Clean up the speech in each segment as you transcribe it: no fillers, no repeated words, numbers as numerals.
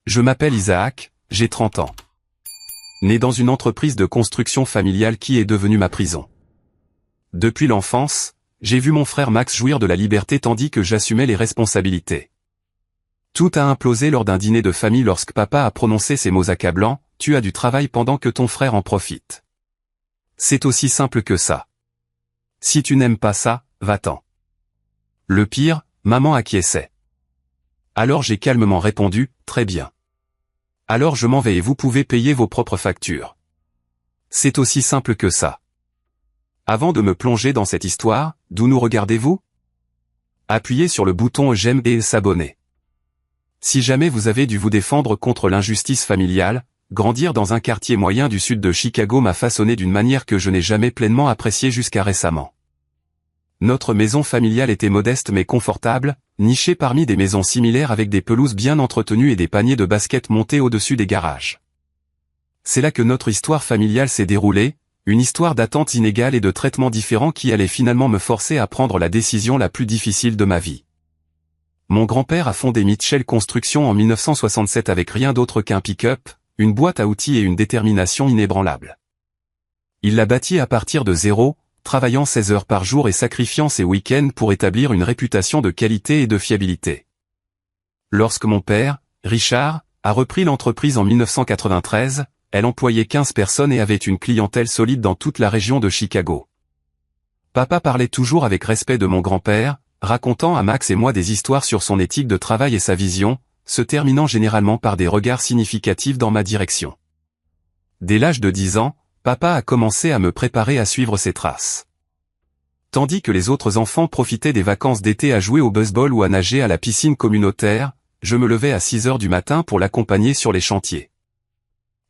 Je m'appelle Isaac, j'ai 30 ans. Né dans une entreprise de construction familiale qui est devenue ma prison. Depuis l'enfance, j'ai vu mon frère Max jouir de la liberté tandis que j'assumais les responsabilités. Tout a implosé lors d'un dîner de famille lorsque papa a prononcé ces mots accablants, « Tu as du travail pendant que ton frère en profite. » C'est aussi simple que ça. Si tu n'aimes pas ça, va-t'en. Le pire, maman acquiesçait. Alors j'ai calmement répondu, « Très bien. Alors je m'en vais et vous pouvez payer vos propres factures. » C'est aussi simple que ça. Avant de me plonger dans cette histoire, d'où nous regardez-vous? Appuyez sur le bouton j'aime et s'abonner. Si jamais vous avez dû vous défendre contre l'injustice familiale, grandir dans un quartier moyen du sud de Chicago m'a façonné d'une manière que je n'ai jamais pleinement appréciée jusqu'à récemment. Notre maison familiale était modeste mais confortable, nichée parmi des maisons similaires avec des pelouses bien entretenues et des paniers de basket montés au-dessus des garages. C'est là que notre histoire familiale s'est déroulée, une histoire d'attentes inégales et de traitements différents qui allait finalement me forcer à prendre la décision la plus difficile de ma vie. Mon grand-père a fondé Mitchell Construction en 1967 avec rien d'autre qu'un pick-up, une boîte à outils et une détermination inébranlable. Il l'a bâti à partir de zéro, travaillant 16 heures par jour et sacrifiant ses week-ends pour établir une réputation de qualité et de fiabilité. Lorsque mon père, Richard, a repris l'entreprise en 1993, elle employait 15 personnes et avait une clientèle solide dans toute la région de Chicago. Papa parlait toujours avec respect de mon grand-père, racontant à Max et moi des histoires sur son éthique de travail et sa vision, se terminant généralement par des regards significatifs dans ma direction. Dès l'âge de 10 ans, papa a commencé à me préparer à suivre ses traces. Tandis que les autres enfants profitaient des vacances d'été à jouer au baseball ou à nager à la piscine communautaire, je me levais à 6 heures du matin pour l'accompagner sur les chantiers.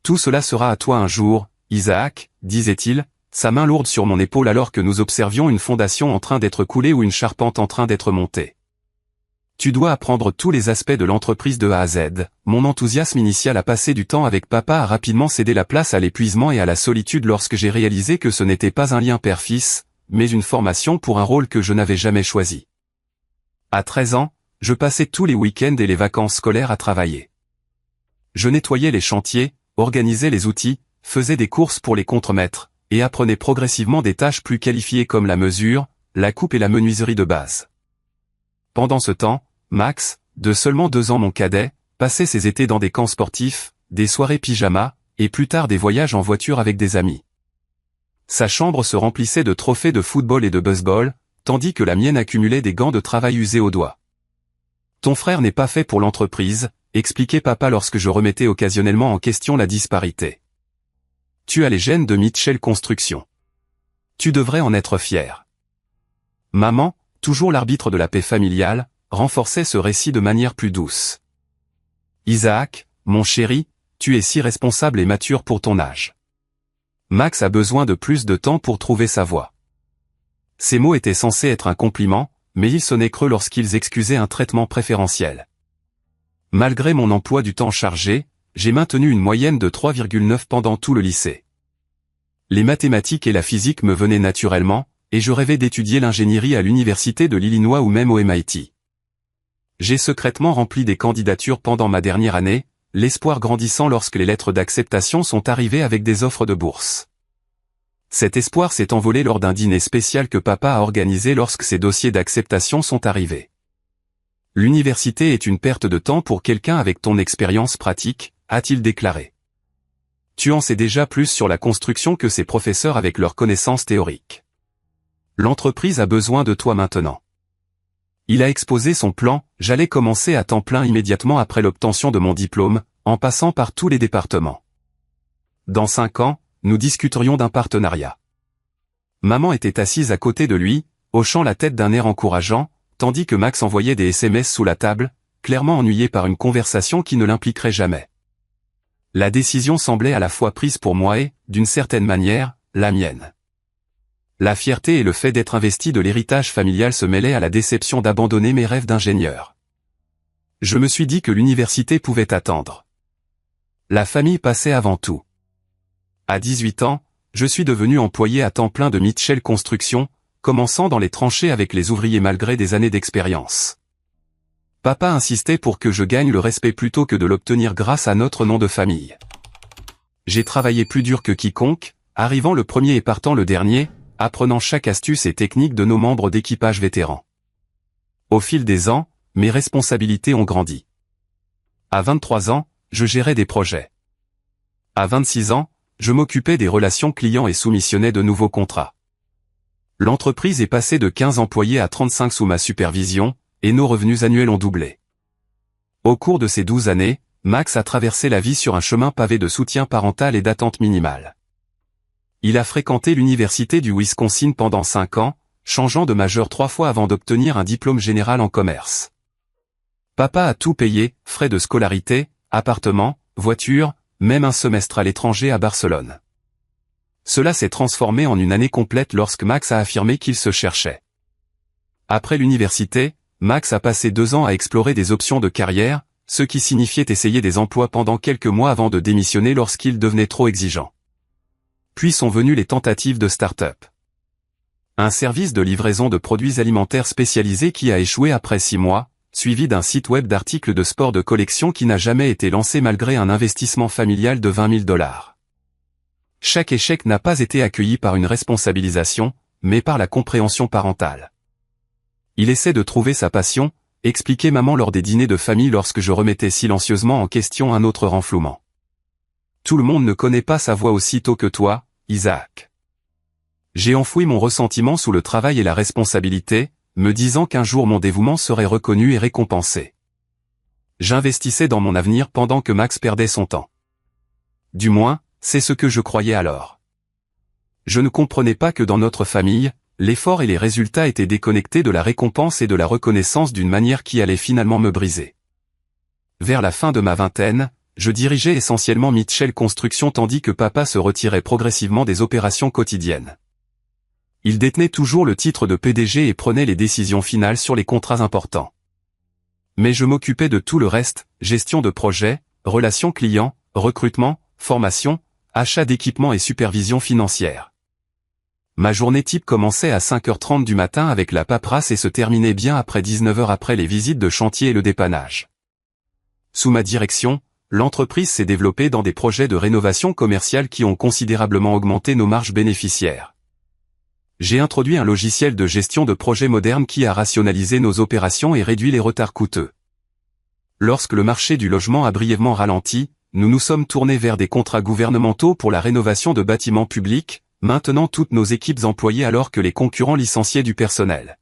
Tout cela sera à toi un jour, Isaac, disait-il, sa main lourde sur mon épaule alors que nous observions une fondation en train d'être coulée ou une charpente en train d'être montée. Tu dois apprendre tous les aspects de l'entreprise de A à Z. Mon enthousiasme initial à passer du temps avec papa a rapidement cédé la place à l'épuisement et à la solitude lorsque j'ai réalisé que ce n'était pas un lien père-fils, mais une formation pour un rôle que je n'avais jamais choisi. À 13 ans, je passais tous les week-ends et les vacances scolaires à travailler. Je nettoyais les chantiers, organisais les outils, faisais des courses pour les contremaîtres, et apprenais progressivement des tâches plus qualifiées comme la mesure, la coupe et la menuiserie de base. Pendant ce temps, Max, de seulement 2 ans mon cadet, passait ses étés dans des camps sportifs, des soirées pyjama, et plus tard des voyages en voiture avec des amis. Sa chambre se remplissait de trophées de football et de baseball, tandis que la mienne accumulait des gants de travail usés aux doigts. Ton frère n'est pas fait pour l'entreprise, expliquait papa lorsque je remettais occasionnellement en question la disparité. Tu as les gènes de Mitchell Construction. Tu devrais en être fier. Maman, toujours l'arbitre de la paix familiale, renforçait ce récit de manière plus douce. Isaac, mon chéri, tu es si responsable et mature pour ton âge. Max a besoin de plus de temps pour trouver sa voie. Ces mots étaient censés être un compliment, mais ils sonnaient creux lorsqu'ils excusaient un traitement préférentiel. Malgré mon emploi du temps chargé, j'ai maintenu une moyenne de 3,9 pendant tout le lycée. Les mathématiques et la physique me venaient naturellement, et je rêvais d'étudier l'ingénierie à l'université de l'Illinois ou même au MIT. J'ai secrètement rempli des candidatures pendant ma dernière année, l'espoir grandissant lorsque les lettres d'acceptation sont arrivées avec des offres de bourse. Cet espoir s'est envolé lors d'un dîner spécial que papa a organisé lorsque ces dossiers d'acceptation sont arrivés. L'université est une perte de temps pour quelqu'un avec ton expérience pratique, a-t-il déclaré. Tu en sais déjà plus sur la construction que ces professeurs avec leurs connaissances théoriques. L'entreprise a besoin de toi maintenant. Il a exposé son plan, j'allais commencer à temps plein immédiatement après l'obtention de mon diplôme, en passant par tous les départements. Dans 5 ans, nous discuterions d'un partenariat. Maman était assise à côté de lui, hochant la tête d'un air encourageant, tandis que Max envoyait des SMS sous la table, clairement ennuyé par une conversation qui ne l'impliquerait jamais. La décision semblait à la fois prise pour moi et, d'une certaine manière, la mienne. La fierté et le fait d'être investi de l'héritage familial se mêlaient à la déception d'abandonner mes rêves d'ingénieur. Je me suis dit que l'université pouvait attendre. La famille passait avant tout. À 18 ans, je suis devenu employé à temps plein de Mitchell Construction, commençant dans les tranchées avec les ouvriers malgré des années d'expérience. Papa insistait pour que je gagne le respect plutôt que de l'obtenir grâce à notre nom de famille. J'ai travaillé plus dur que quiconque, arrivant le premier et partant le dernier, apprenant chaque astuce et technique de nos membres d'équipage vétérans. Au fil des ans, mes responsabilités ont grandi. À 23 ans, je gérais des projets. À 26 ans, je m'occupais des relations clients et soumissionnais de nouveaux contrats. L'entreprise est passée de 15 employés à 35 sous ma supervision, et nos revenus annuels ont doublé. Au cours de ces 12 années, Max a traversé la vie sur un chemin pavé de soutien parental et d'attente minimale. Il a fréquenté l'université du Wisconsin pendant 5 ans, changeant de majeur 3 fois avant d'obtenir un diplôme général en commerce. Papa a tout payé, frais de scolarité, appartement, voiture, même un semestre à l'étranger à Barcelone. Cela s'est transformé en une année complète lorsque Max a affirmé qu'il se cherchait. Après l'université, Max a passé 2 ans à explorer des options de carrière, ce qui signifiait essayer des emplois pendant quelques mois avant de démissionner lorsqu'il devenait trop exigeant. Puis sont venues les tentatives de start-up. Un service de livraison de produits alimentaires spécialisés qui a échoué après 6 mois, suivi d'un site web d'articles de sport de collection qui n'a jamais été lancé malgré un investissement familial de $20 000. Chaque échec n'a pas été accueilli par une responsabilisation, mais par la compréhension parentale. Il essaie de trouver sa passion, expliquait maman lors des dîners de famille lorsque je remettais silencieusement en question un autre renflouement. Tout le monde ne connaît pas sa voix aussitôt que toi, Isaac. J'ai enfoui mon ressentiment sous le travail et la responsabilité, me disant qu'un jour mon dévouement serait reconnu et récompensé. J'investissais dans mon avenir pendant que Max perdait son temps. Du moins, c'est ce que je croyais alors. Je ne comprenais pas que dans notre famille, l'effort et les résultats étaient déconnectés de la récompense et de la reconnaissance d'une manière qui allait finalement me briser. Vers la fin de ma vingtaine, je dirigeais essentiellement Mitchell Construction tandis que papa se retirait progressivement des opérations quotidiennes. Il détenait toujours le titre de PDG et prenait les décisions finales sur les contrats importants. Mais je m'occupais de tout le reste, gestion de projet, relations clients, recrutement, formation, achat d'équipements et supervision financière. Ma journée type commençait à 5h30 du matin avec la paperasse et se terminait bien après 19h après les visites de chantier et le dépannage. Sous ma direction, l'entreprise s'est développée dans des projets de rénovation commerciale qui ont considérablement augmenté nos marges bénéficiaires. J'ai introduit un logiciel de gestion de projet moderne qui a rationalisé nos opérations et réduit les retards coûteux. Lorsque le marché du logement a brièvement ralenti, nous nous sommes tournés vers des contrats gouvernementaux pour la rénovation de bâtiments publics, maintenant toutes nos équipes employées alors que les concurrents licenciaient du personnel.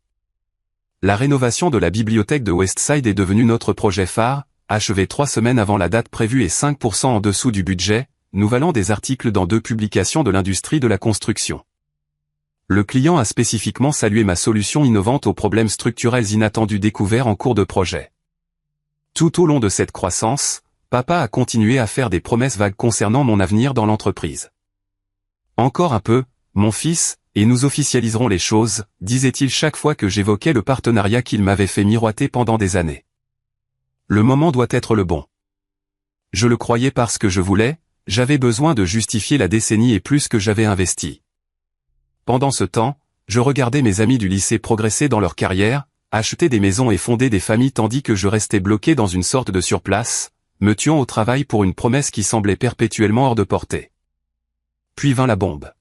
La rénovation de la bibliothèque de Westside est devenue notre projet phare, achevé 3 semaines avant la date prévue et 5% en dessous du budget, nous valant des articles dans 2 publications de l'industrie de la construction. Le client a spécifiquement salué ma solution innovante aux problèmes structurels inattendus découverts en cours de projet. Tout au long de cette croissance, papa a continué à faire des promesses vagues concernant mon avenir dans l'entreprise. Encore un peu, mon fils, et nous officialiserons les choses, disait-il chaque fois que j'évoquais le partenariat qu'il m'avait fait miroiter pendant des années. Le moment doit être le bon. Je le croyais parce que je voulais, j'avais besoin de justifier la décennie et plus que j'avais investi. Pendant ce temps, je regardais mes amis du lycée progresser dans leur carrière, acheter des maisons et fonder des familles tandis que je restais bloqué dans une sorte de surplace, me tuant au travail pour une promesse qui semblait perpétuellement hors de portée. Puis vint la bombe.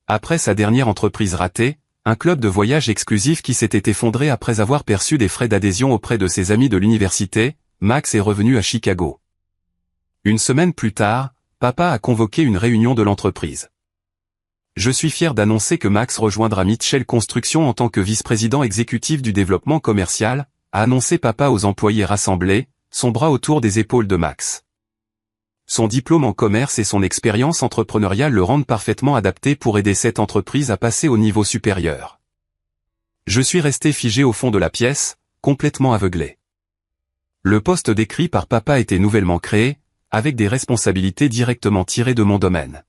Après sa dernière entreprise ratée, un club de voyage exclusif qui s'était effondré après avoir perçu des frais d'adhésion auprès de ses amis de l'université, Max est revenu à Chicago. Une semaine plus tard, papa a convoqué une réunion de l'entreprise. Je suis fier d'annoncer que Max rejoindra Mitchell Construction en tant que vice-président exécutif du développement commercial, a annoncé papa aux employés rassemblés, son bras autour des épaules de Max. Son diplôme en commerce et son expérience entrepreneuriale le rendent parfaitement adapté pour aider cette entreprise à passer au niveau supérieur. Je suis resté figé au fond de la pièce, complètement aveuglé. Le poste décrit par papa était nouvellement créé, avec des responsabilités directement tirées de mon domaine.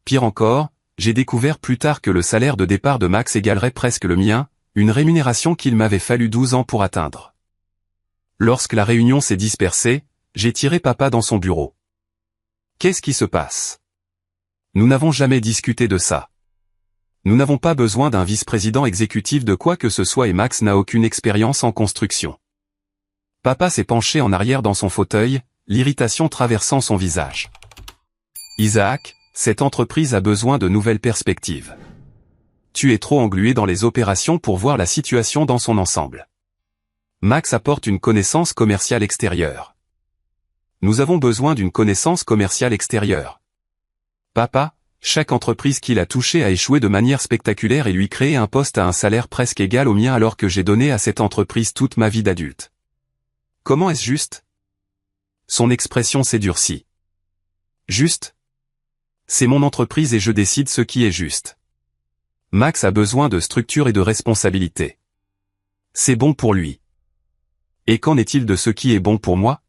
Pire encore, j'ai découvert plus tard que le salaire de départ de Max égalerait presque le mien, une rémunération qu'il m'avait fallu 12 ans pour atteindre. Lorsque la réunion s'est dispersée, j'ai tiré papa dans son bureau. Qu'est-ce qui se passe? Nous n'avons jamais discuté de ça. Nous n'avons pas besoin d'un vice-président exécutif de quoi que ce soit et Max n'a aucune expérience en construction. Papa s'est penché en arrière dans son fauteuil, l'irritation traversant son visage. Isaac, cette entreprise a besoin de nouvelles perspectives. Tu es trop englué dans les opérations pour voir la situation dans son ensemble. Max apporte une connaissance commerciale extérieure. Nous avons besoin d'une connaissance commerciale extérieure. Papa, chaque entreprise qu'il a touchée a échoué de manière spectaculaire et lui créé un poste à un salaire presque égal au mien alors que j'ai donné à cette entreprise toute ma vie d'adulte. Comment est-ce juste? Son expression s'est durcie. Juste? C'est mon entreprise et je décide ce qui est juste. Max a besoin de structure et de responsabilité. C'est bon pour lui. Et qu'en est-il de ce qui est bon pour moi?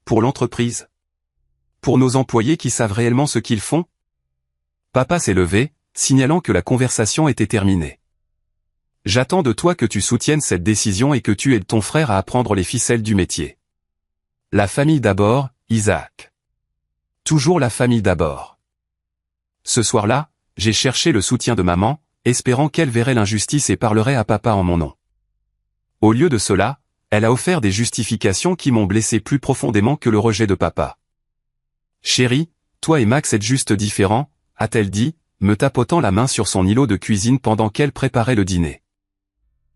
Pour l'entreprise? Pour nos employés qui savent réellement ce qu'ils font? Papa s'est levé, signalant que la conversation était terminée. J'attends de toi que tu soutiennes cette décision et que tu aides ton frère à apprendre les ficelles du métier. La famille d'abord, Isaac. Toujours la famille d'abord. Ce soir-là, j'ai cherché le soutien de maman, espérant qu'elle verrait l'injustice et parlerait à papa en mon nom. Au lieu de cela, elle a offert des justifications qui m'ont blessé plus profondément que le rejet de papa. Chérie, toi et Max êtes juste différents, a-t-elle dit, me tapotant la main sur son îlot de cuisine pendant qu'elle préparait le dîner.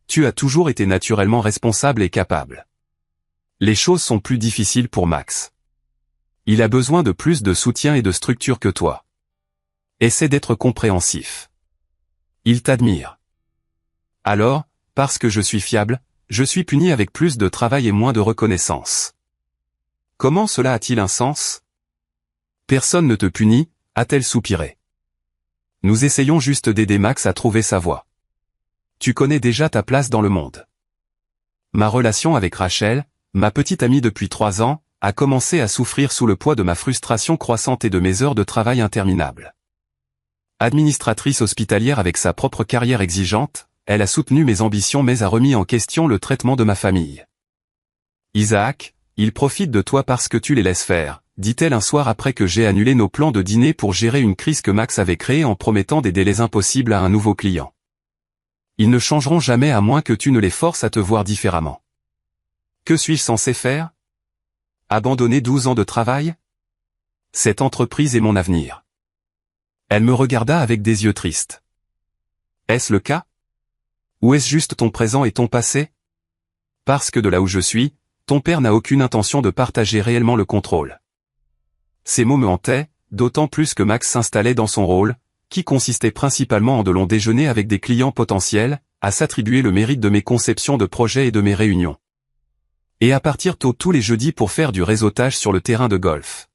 Tu as toujours été naturellement responsable et capable. Les choses sont plus difficiles pour Max. Il a besoin de plus de soutien et de structure que toi. Essaie d'être compréhensif. Il t'admire. Alors, parce que je suis fiable, je suis puni avec plus de travail et moins de reconnaissance. Comment cela a-t-il un sens? Personne ne te punit, a-t-elle soupiré. Nous essayons juste d'aider Max à trouver sa voie. Tu connais déjà ta place dans le monde. Ma relation avec Rachel, ma petite amie depuis 3 ans, a commencé à souffrir sous le poids de ma frustration croissante et de mes heures de travail interminables. Administratrice hospitalière avec sa propre carrière exigeante, elle a soutenu mes ambitions mais a remis en question le traitement de ma famille. Isaac, ils profitent de toi parce que tu les laisses faire, dit-elle un soir après que j'ai annulé nos plans de dîner pour gérer une crise que Max avait créée en promettant des délais impossibles à un nouveau client. Ils ne changeront jamais à moins que tu ne les forces à te voir différemment. Que suis-je censé faire? Abandonner 12 ans de travail? Cette entreprise est mon avenir. Elle me regarda avec des yeux tristes. Est-ce le cas? Ou est-ce juste ton présent et ton passé? Parce que de là où je suis, ton père n'a aucune intention de partager réellement le contrôle. Ces mots me hantaient, d'autant plus que Max s'installait dans son rôle, qui consistait principalement en de longs déjeuners avec des clients potentiels, à s'attribuer le mérite de mes conceptions de projets et de mes réunions. Et à partir tôt tous les jeudis pour faire du réseautage sur le terrain de golf.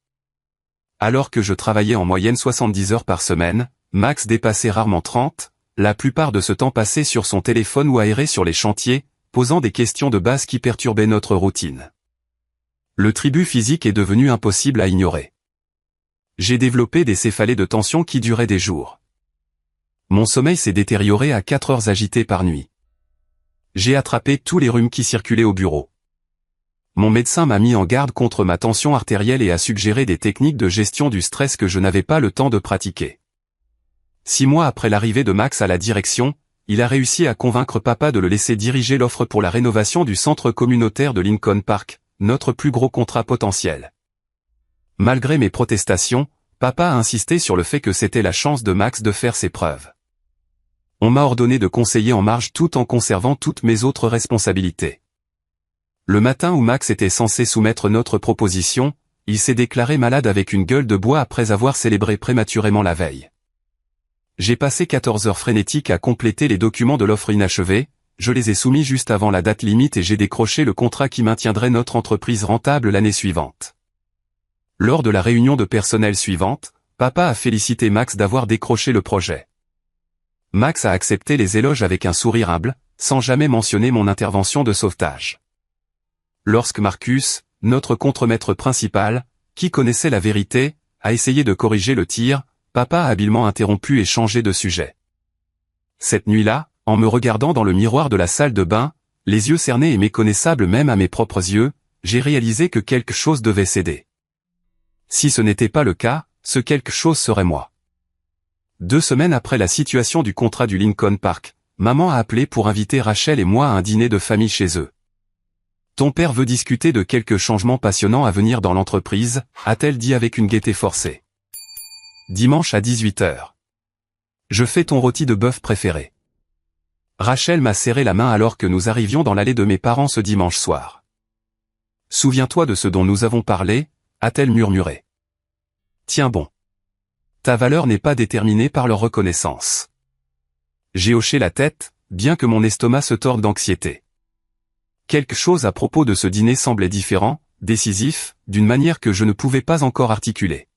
Alors que je travaillais en moyenne 70 heures par semaine, Max dépassait rarement 30, la plupart de ce temps passé sur son téléphone ou aéré sur les chantiers, posant des questions de base qui perturbaient notre routine. Le tribut physique est devenu impossible à ignorer. J'ai développé des céphalées de tension qui duraient des jours. Mon sommeil s'est détérioré à 4 heures agitées par nuit. J'ai attrapé tous les rhumes qui circulaient au bureau. Mon médecin m'a mis en garde contre ma tension artérielle et a suggéré des techniques de gestion du stress que je n'avais pas le temps de pratiquer. 6 mois après l'arrivée de Max à la direction, il a réussi à convaincre papa de le laisser diriger l'offre pour la rénovation du centre communautaire de Lincoln Park, notre plus gros contrat potentiel. Malgré mes protestations, papa a insisté sur le fait que c'était la chance de Max de faire ses preuves. On m'a ordonné de conseiller en marge tout en conservant toutes mes autres responsabilités. Le matin où Max était censé soumettre notre proposition, il s'est déclaré malade avec une gueule de bois après avoir célébré prématurément la veille. J'ai passé 14 heures frénétiques à compléter les documents de l'offre inachevée, je les ai soumis juste avant la date limite et j'ai décroché le contrat qui maintiendrait notre entreprise rentable l'année suivante. Lors de la réunion de personnel suivante, papa a félicité Max d'avoir décroché le projet. Max a accepté les éloges avec un sourire humble, sans jamais mentionner mon intervention de sauvetage. Lorsque Marcus, notre contremaître principal, qui connaissait la vérité, a essayé de corriger le tir, papa a habilement interrompu et changé de sujet. Cette nuit-là, en me regardant dans le miroir de la salle de bain, les yeux cernés et méconnaissables même à mes propres yeux, j'ai réalisé que quelque chose devait céder. Si ce n'était pas le cas, ce quelque chose serait moi. 2 semaines après la situation du contrat du Lincoln Park, maman a appelé pour inviter Rachel et moi à un dîner de famille chez eux. Ton père veut discuter de quelques changements passionnants à venir dans l'entreprise, a-t-elle dit avec une gaieté forcée. Dimanche à 18h. Je fais ton rôti de bœuf préféré. Rachel m'a serré la main alors que nous arrivions dans l'allée de mes parents ce dimanche soir. Souviens-toi de ce dont nous avons parlé, a-t-elle murmuré. Tiens bon. Ta valeur n'est pas déterminée par leur reconnaissance. J'ai hoché la tête, bien que mon estomac se torde d'anxiété. Quelque chose à propos de ce dîner semblait différent, décisif, d'une manière que je ne pouvais pas encore articuler.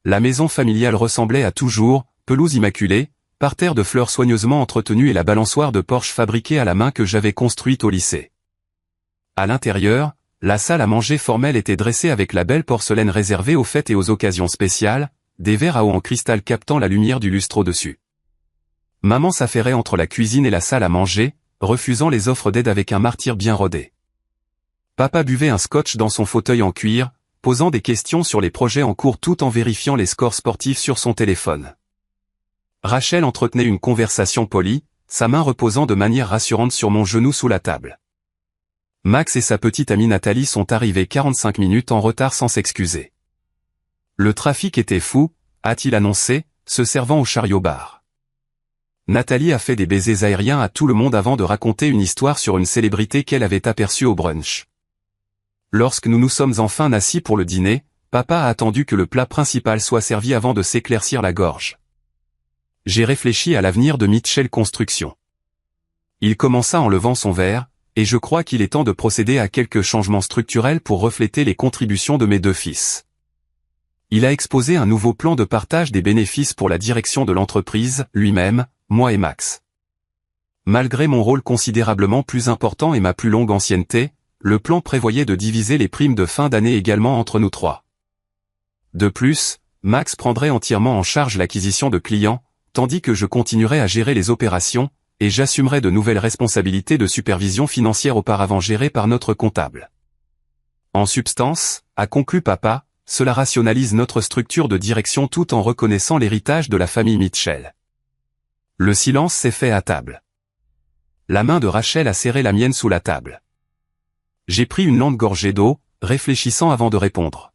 La maison familiale ressemblait à toujours, pelouse immaculée, parterre de fleurs soigneusement entretenues et la balançoire de Porsche fabriquée à la main que j'avais construite au lycée. À l'intérieur, la salle à manger formelle était dressée avec la belle porcelaine réservée aux fêtes et aux occasions spéciales, des verres à eau en cristal captant la lumière du lustre au-dessus. Maman s'affairait entre la cuisine et la salle à manger, refusant les offres d'aide avec un martyre bien rodé. Papa buvait un scotch dans son fauteuil en cuir, posant des questions sur les projets en cours tout en vérifiant les scores sportifs sur son téléphone. Rachel entretenait une conversation polie, sa main reposant de manière rassurante sur mon genou sous la table. Max et sa petite amie Nathalie sont arrivés 45 minutes en retard sans s'excuser. Le trafic était fou, a-t-il annoncé, se servant au chariot-bar. Nathalie a fait des baisers aériens à tout le monde avant de raconter une histoire sur une célébrité qu'elle avait aperçue au brunch. Lorsque nous nous sommes enfin assis pour le dîner, papa a attendu que le plat principal soit servi avant de s'éclaircir la gorge. J'ai réfléchi à l'avenir de Mitchell Construction. Il commença en levant son verre, et je crois qu'il est temps de procéder à quelques changements structurels pour refléter les contributions de mes deux fils. Il a exposé un nouveau plan de partage des bénéfices pour la direction de l'entreprise, lui-même, moi et Max. Malgré mon rôle considérablement plus important et ma plus longue ancienneté, le plan prévoyait de diviser les primes de fin d'année également entre nous trois. De plus, Max prendrait entièrement en charge l'acquisition de clients, tandis que je continuerai à gérer les opérations, et j'assumerai de nouvelles responsabilités de supervision financière auparavant gérées par notre comptable. En substance, a conclu papa, cela rationalise notre structure de direction tout en reconnaissant l'héritage de la famille Mitchell. Le silence s'est fait à table. La main de Rachel a serré la mienne sous la table. J'ai pris une longue gorgée d'eau, réfléchissant avant de répondre.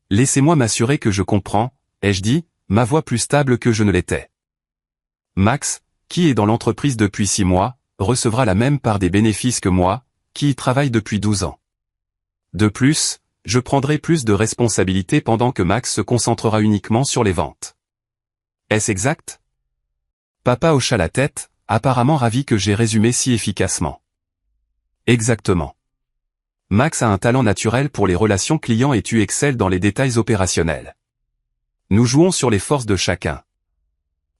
Laissez-moi m'assurer que je comprends, ai-je dit, ma voix plus stable que je ne l'étais. Max, qui est dans l'entreprise depuis 6 mois, recevra la même part des bénéfices que moi, qui y travaille depuis 12 ans. De plus, je prendrai plus de responsabilités pendant que Max se concentrera uniquement sur les ventes. Est-ce exact? Papa hocha la tête, apparemment ravi que j'ai résumé si efficacement. Exactement. Max a un talent naturel pour les relations clients et tu excelles dans les détails opérationnels. Nous jouons sur les forces de chacun.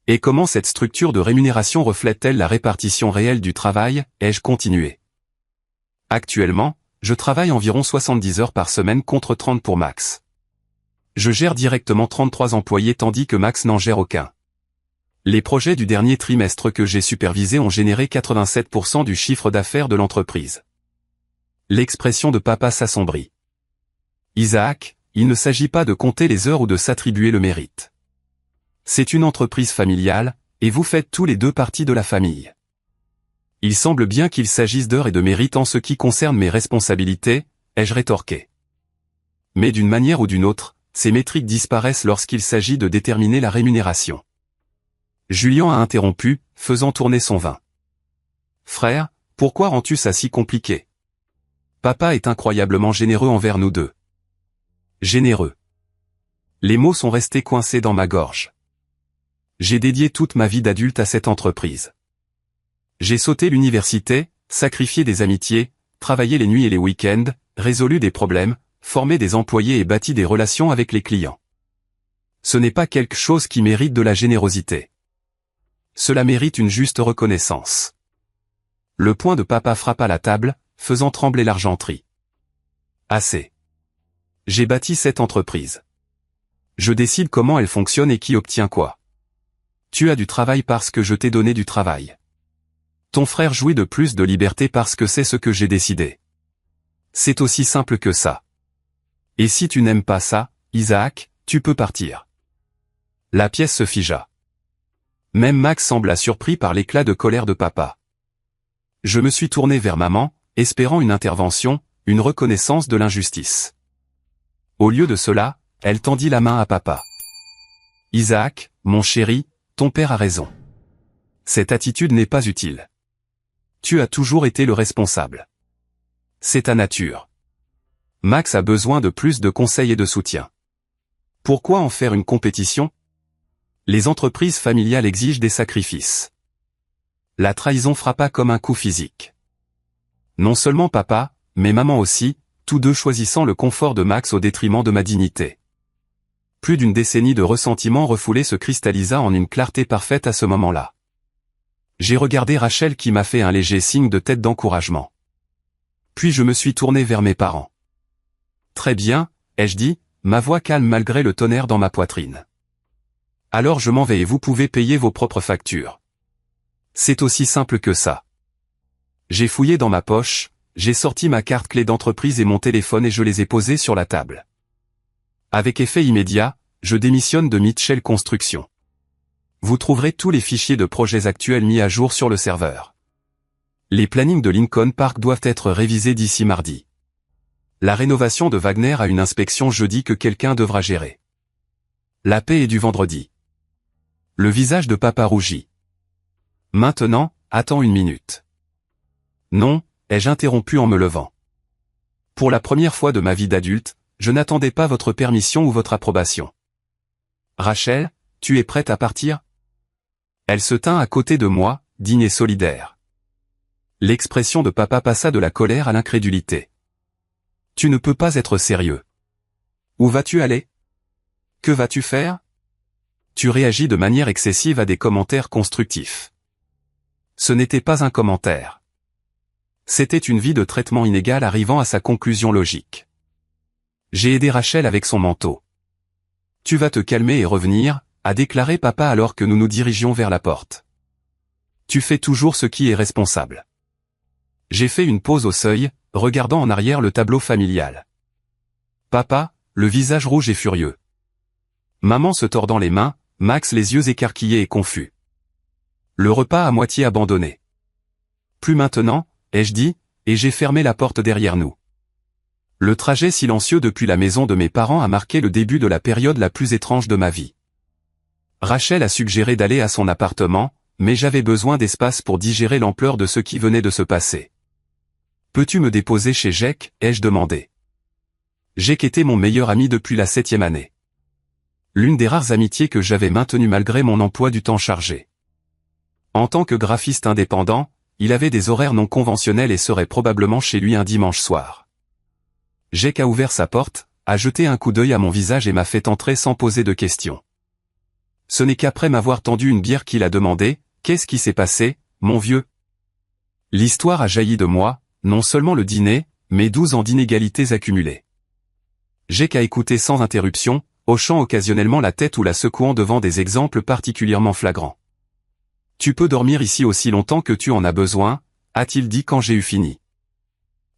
Et comment cette structure de rémunération reflète-t-elle la répartition réelle du travail, ai-je continué. Actuellement, je travaille environ 70 heures par semaine contre 30 pour Max. Je gère directement 33 employés tandis que Max n'en gère aucun. Les projets du dernier trimestre que j'ai supervisés ont généré 87% du chiffre d'affaires de l'entreprise. L'expression de papa s'assombrit. Isaac, il ne s'agit pas de compter les heures ou de s'attribuer le mérite. C'est une entreprise familiale, et vous faites tous les deux partie de la famille. Il semble bien qu'il s'agisse d'heures et de mérite en ce qui concerne mes responsabilités, ai-je rétorqué. Mais d'une manière ou d'une autre, ces métriques disparaissent lorsqu'il s'agit de déterminer la rémunération. Julien a interrompu, faisant tourner son vin. Frère, pourquoi rends-tu ça si compliqué? Papa est incroyablement généreux envers nous deux. Généreux. Les mots sont restés coincés dans ma gorge. J'ai dédié toute ma vie d'adulte à cette entreprise. J'ai sauté l'université, sacrifié des amitiés, travaillé les nuits et les week-ends, résolu des problèmes, formé des employés et bâti des relations avec les clients. Ce n'est pas quelque chose qui mérite de la générosité. Cela mérite une juste reconnaissance. Le poing de papa frappa la table, faisant trembler l'argenterie. Assez. J'ai bâti cette entreprise. Je décide comment elle fonctionne et qui obtient quoi. Tu as du travail parce que je t'ai donné du travail. Ton frère jouit de plus de liberté parce que c'est ce que j'ai décidé. C'est aussi simple que ça. Et si tu n'aimes pas ça, Isaac, tu peux partir. La pièce se figea. Même Max sembla surpris par l'éclat de colère de papa. Je me suis tourné vers maman, espérant une intervention, une reconnaissance de l'injustice. Au lieu de cela, elle tendit la main à papa. « Isaac, mon chéri, ton père a raison. Cette attitude n'est pas utile. Tu as toujours été le responsable. C'est ta nature. Max a besoin de plus de conseils et de soutien. Pourquoi en faire une compétition ? Les entreprises familiales exigent des sacrifices. La trahison frappa comme un coup physique. Non seulement papa, mais maman aussi, tous deux choisissant le confort de Max au détriment de ma dignité. Plus d'une décennie de ressentiment refoulé se cristallisa en une clarté parfaite à ce moment-là. J'ai regardé Rachel qui m'a fait un léger signe de tête d'encouragement. Puis je me suis tourné vers mes parents. « Très bien », ai-je dit, ma voix calme malgré le tonnerre dans ma poitrine. « Alors je m'en vais et vous pouvez payer vos propres factures. C'est aussi simple que ça. » J'ai fouillé dans ma poche, j'ai sorti ma carte clé d'entreprise et mon téléphone et je les ai posés sur la table. Avec effet immédiat, je démissionne de Mitchell Construction. Vous trouverez tous les fichiers de projets actuels mis à jour sur le serveur. Les plannings de Lincoln Park doivent être révisés d'ici mardi. La rénovation de Wagner a une inspection jeudi que quelqu'un devra gérer. La paie est du vendredi. Le visage de papa rougit. Maintenant, attends une minute. Non, ai-je interrompu en me levant. Pour la première fois de ma vie d'adulte, je n'attendais pas votre permission ou votre approbation. Rachel, tu es prête à partir ? Elle se tint à côté de moi, digne et solidaire. L'expression de papa passa de la colère à l'incrédulité. Tu ne peux pas être sérieux. Où vas-tu aller ? Que vas-tu faire ? Tu réagis de manière excessive à des commentaires constructifs. Ce n'était pas un commentaire. C'était une vie de traitement inégal arrivant à sa conclusion logique. J'ai aidé Rachel avec son manteau. Tu vas te calmer et revenir, a déclaré papa alors que nous nous dirigions vers la porte. Tu fais toujours ce qui est responsable. J'ai fait une pause au seuil, regardant en arrière le tableau familial. Papa, le visage rouge et furieux. Maman se tordant les mains, Max les yeux écarquillés et confus. Le repas à moitié abandonné. Plus maintenant, ai-je dit, et j'ai fermé la porte derrière nous. Le trajet silencieux depuis la maison de mes parents a marqué le début de la période la plus étrange de ma vie. Rachel a suggéré d'aller à son appartement, mais j'avais besoin d'espace pour digérer l'ampleur de ce qui venait de se passer. « Peux-tu me déposer chez Jake ?» ai-je demandé. Jake était mon meilleur ami depuis la 7e année. L'une des rares amitiés que j'avais maintenues malgré mon emploi du temps chargé. En tant que graphiste indépendant, il avait des horaires non conventionnels et serait probablement chez lui un dimanche soir. Jake a ouvert sa porte, a jeté un coup d'œil à mon visage et m'a fait entrer sans poser de questions. Ce n'est qu'après m'avoir tendu une bière qu'il a demandé « Qu'est-ce qui s'est passé, mon vieux ?» L'histoire a jailli de moi, non seulement le dîner, mais 12 ans d'inégalités accumulées. Jake a écouté sans interruption, hochant occasionnellement la tête ou la secouant devant des exemples particulièrement flagrants. « Tu peux dormir ici aussi longtemps que tu en as besoin, a-t-il dit quand j'ai eu fini.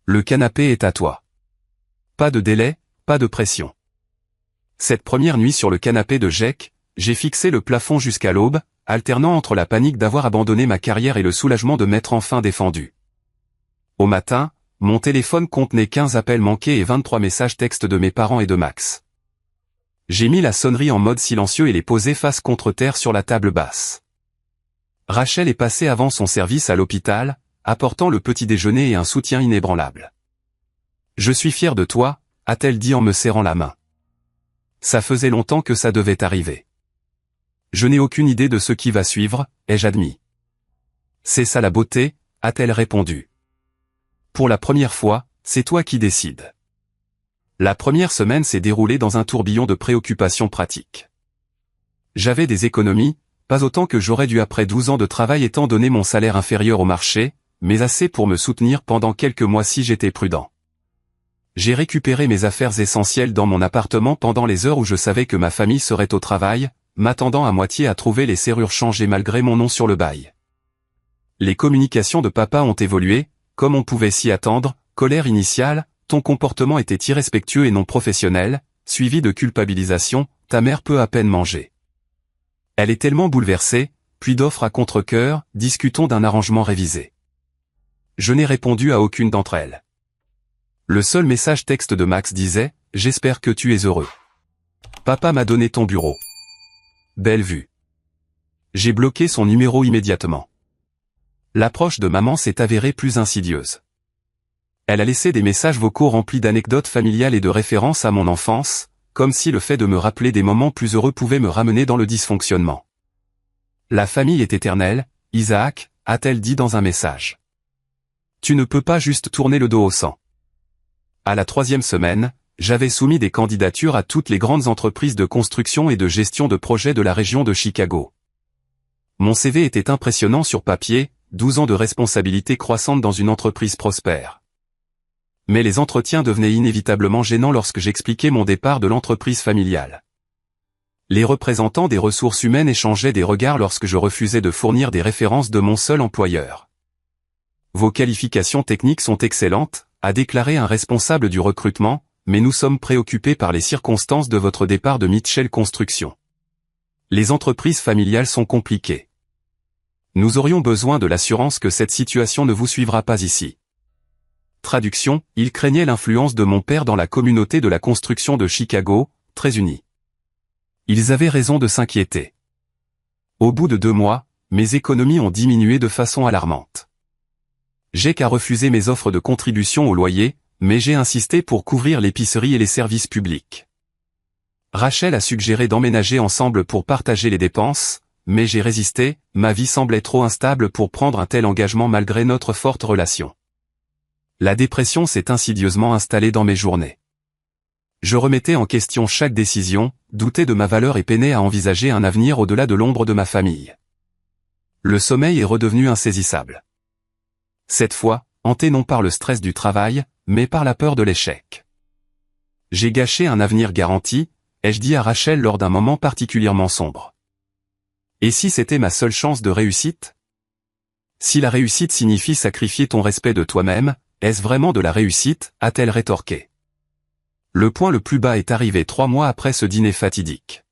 Le canapé est à toi. Pas de délai, pas de pression. » Cette première nuit sur le canapé de Jake, j'ai fixé le plafond jusqu'à l'aube, alternant entre la panique d'avoir abandonné ma carrière et le soulagement de m'être enfin défendu. Au matin, mon téléphone contenait 15 appels manqués et 23 messages textes de mes parents et de Max. J'ai mis la sonnerie en mode silencieux et les posé face contre terre sur la table basse. Rachel est passée avant son service à l'hôpital, apportant le petit déjeuner et un soutien inébranlable. « Je suis fier de toi », a-t-elle dit en me serrant la main. Ça faisait longtemps que ça devait arriver. Je n'ai aucune idée de ce qui va suivre, ai-je admis. C'est ça la beauté, a-t-elle répondu. Pour la première fois, c'est toi qui décides. La première semaine s'est déroulée dans un tourbillon de préoccupations pratiques. J'avais des économies, pas autant que j'aurais dû après 12 ans de travail étant donné mon salaire inférieur au marché, mais assez pour me soutenir pendant quelques mois si j'étais prudent. J'ai récupéré mes affaires essentielles dans mon appartement pendant les heures où je savais que ma famille serait au travail, m'attendant à moitié à trouver les serrures changées malgré mon nom sur le bail. Les communications de papa ont évolué, comme on pouvait s'y attendre, colère initiale, ton comportement était irrespectueux et non professionnel, suivi de culpabilisation, ta mère peut à peine manger. Elle est tellement bouleversée, puis d'offres à contre-cœur, discutons d'un arrangement révisé. Je n'ai répondu à aucune d'entre elles. Le seul message texte de Max disait « J'espère que tu es heureux. Papa m'a donné ton bureau. Belle vue. » J'ai bloqué son numéro immédiatement. L'approche de maman s'est avérée plus insidieuse. Elle a laissé des messages vocaux remplis d'anecdotes familiales et de références à mon enfance, comme si le fait de me rappeler des moments plus heureux pouvait me ramener dans le dysfonctionnement. La famille est éternelle, Isaac, a-t-elle dit dans un message. Tu ne peux pas juste tourner le dos au sang. À la 3e semaine, j'avais soumis des candidatures à toutes les grandes entreprises de construction et de gestion de projets de la région de Chicago. Mon CV était impressionnant sur papier, 12 ans de responsabilité croissante dans une entreprise prospère. Mais les entretiens devenaient inévitablement gênants lorsque j'expliquais mon départ de l'entreprise familiale. Les représentants des ressources humaines échangeaient des regards lorsque je refusais de fournir des références de mon seul employeur. Vos qualifications techniques sont excellentes, a déclaré un responsable du recrutement, mais nous sommes préoccupés par les circonstances de votre départ de Mitchell Construction. Les entreprises familiales sont compliquées. Nous aurions besoin de l'assurance que cette situation ne vous suivra pas ici. Traduction, il craignait l'influence de mon père dans la communauté de la construction de Chicago, très unie. Ils avaient raison de s'inquiéter. Au bout de 2 mois, mes économies ont diminué de façon alarmante. J'ai qu'à refuser mes offres de contribution au loyer, mais j'ai insisté pour couvrir l'épicerie et les services publics. Rachel a suggéré d'emménager ensemble pour partager les dépenses, mais j'ai résisté, ma vie semblait trop instable pour prendre un tel engagement malgré notre forte relation. La dépression s'est insidieusement installée dans mes journées. Je remettais en question chaque décision, doutais de ma valeur et peinais à envisager un avenir au-delà de l'ombre de ma famille. Le sommeil est redevenu insaisissable. Cette fois, hanté non par le stress du travail, mais par la peur de l'échec. J'ai gâché un avenir garanti, ai-je dit à Rachel lors d'un moment particulièrement sombre. Et si c'était ma seule chance de réussite? Si la réussite signifie sacrifier ton respect de toi-même, est-ce vraiment de la réussite, a-t-elle rétorqué. Le point le plus bas est arrivé 3 mois après ce dîner fatidique.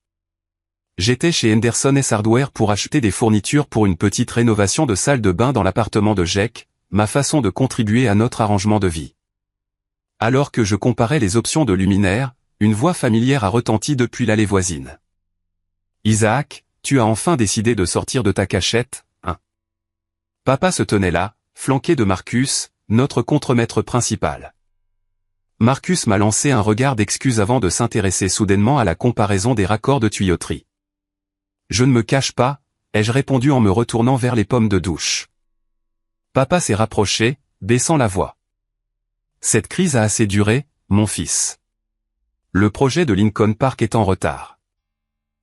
J'étais chez Henderson & Hardware pour acheter des fournitures pour une petite rénovation de salle de bain dans l'appartement de Jake, ma façon de contribuer à notre arrangement de vie. Alors que je comparais les options de luminaires, une voix familière a retenti depuis l'allée voisine. Isaac, tu as enfin décidé de sortir de ta cachette, hein? Papa se tenait là, flanqué de Marcus, notre contremaître principal. Marcus m'a lancé un regard d'excuse avant de s'intéresser soudainement à la comparaison des raccords de tuyauterie. Je ne me cache pas, ai-je répondu en me retournant vers les pommes de douche. Papa s'est rapproché, baissant la voix. Cette crise a assez duré, mon fils. Le projet de Lincoln Park est en retard.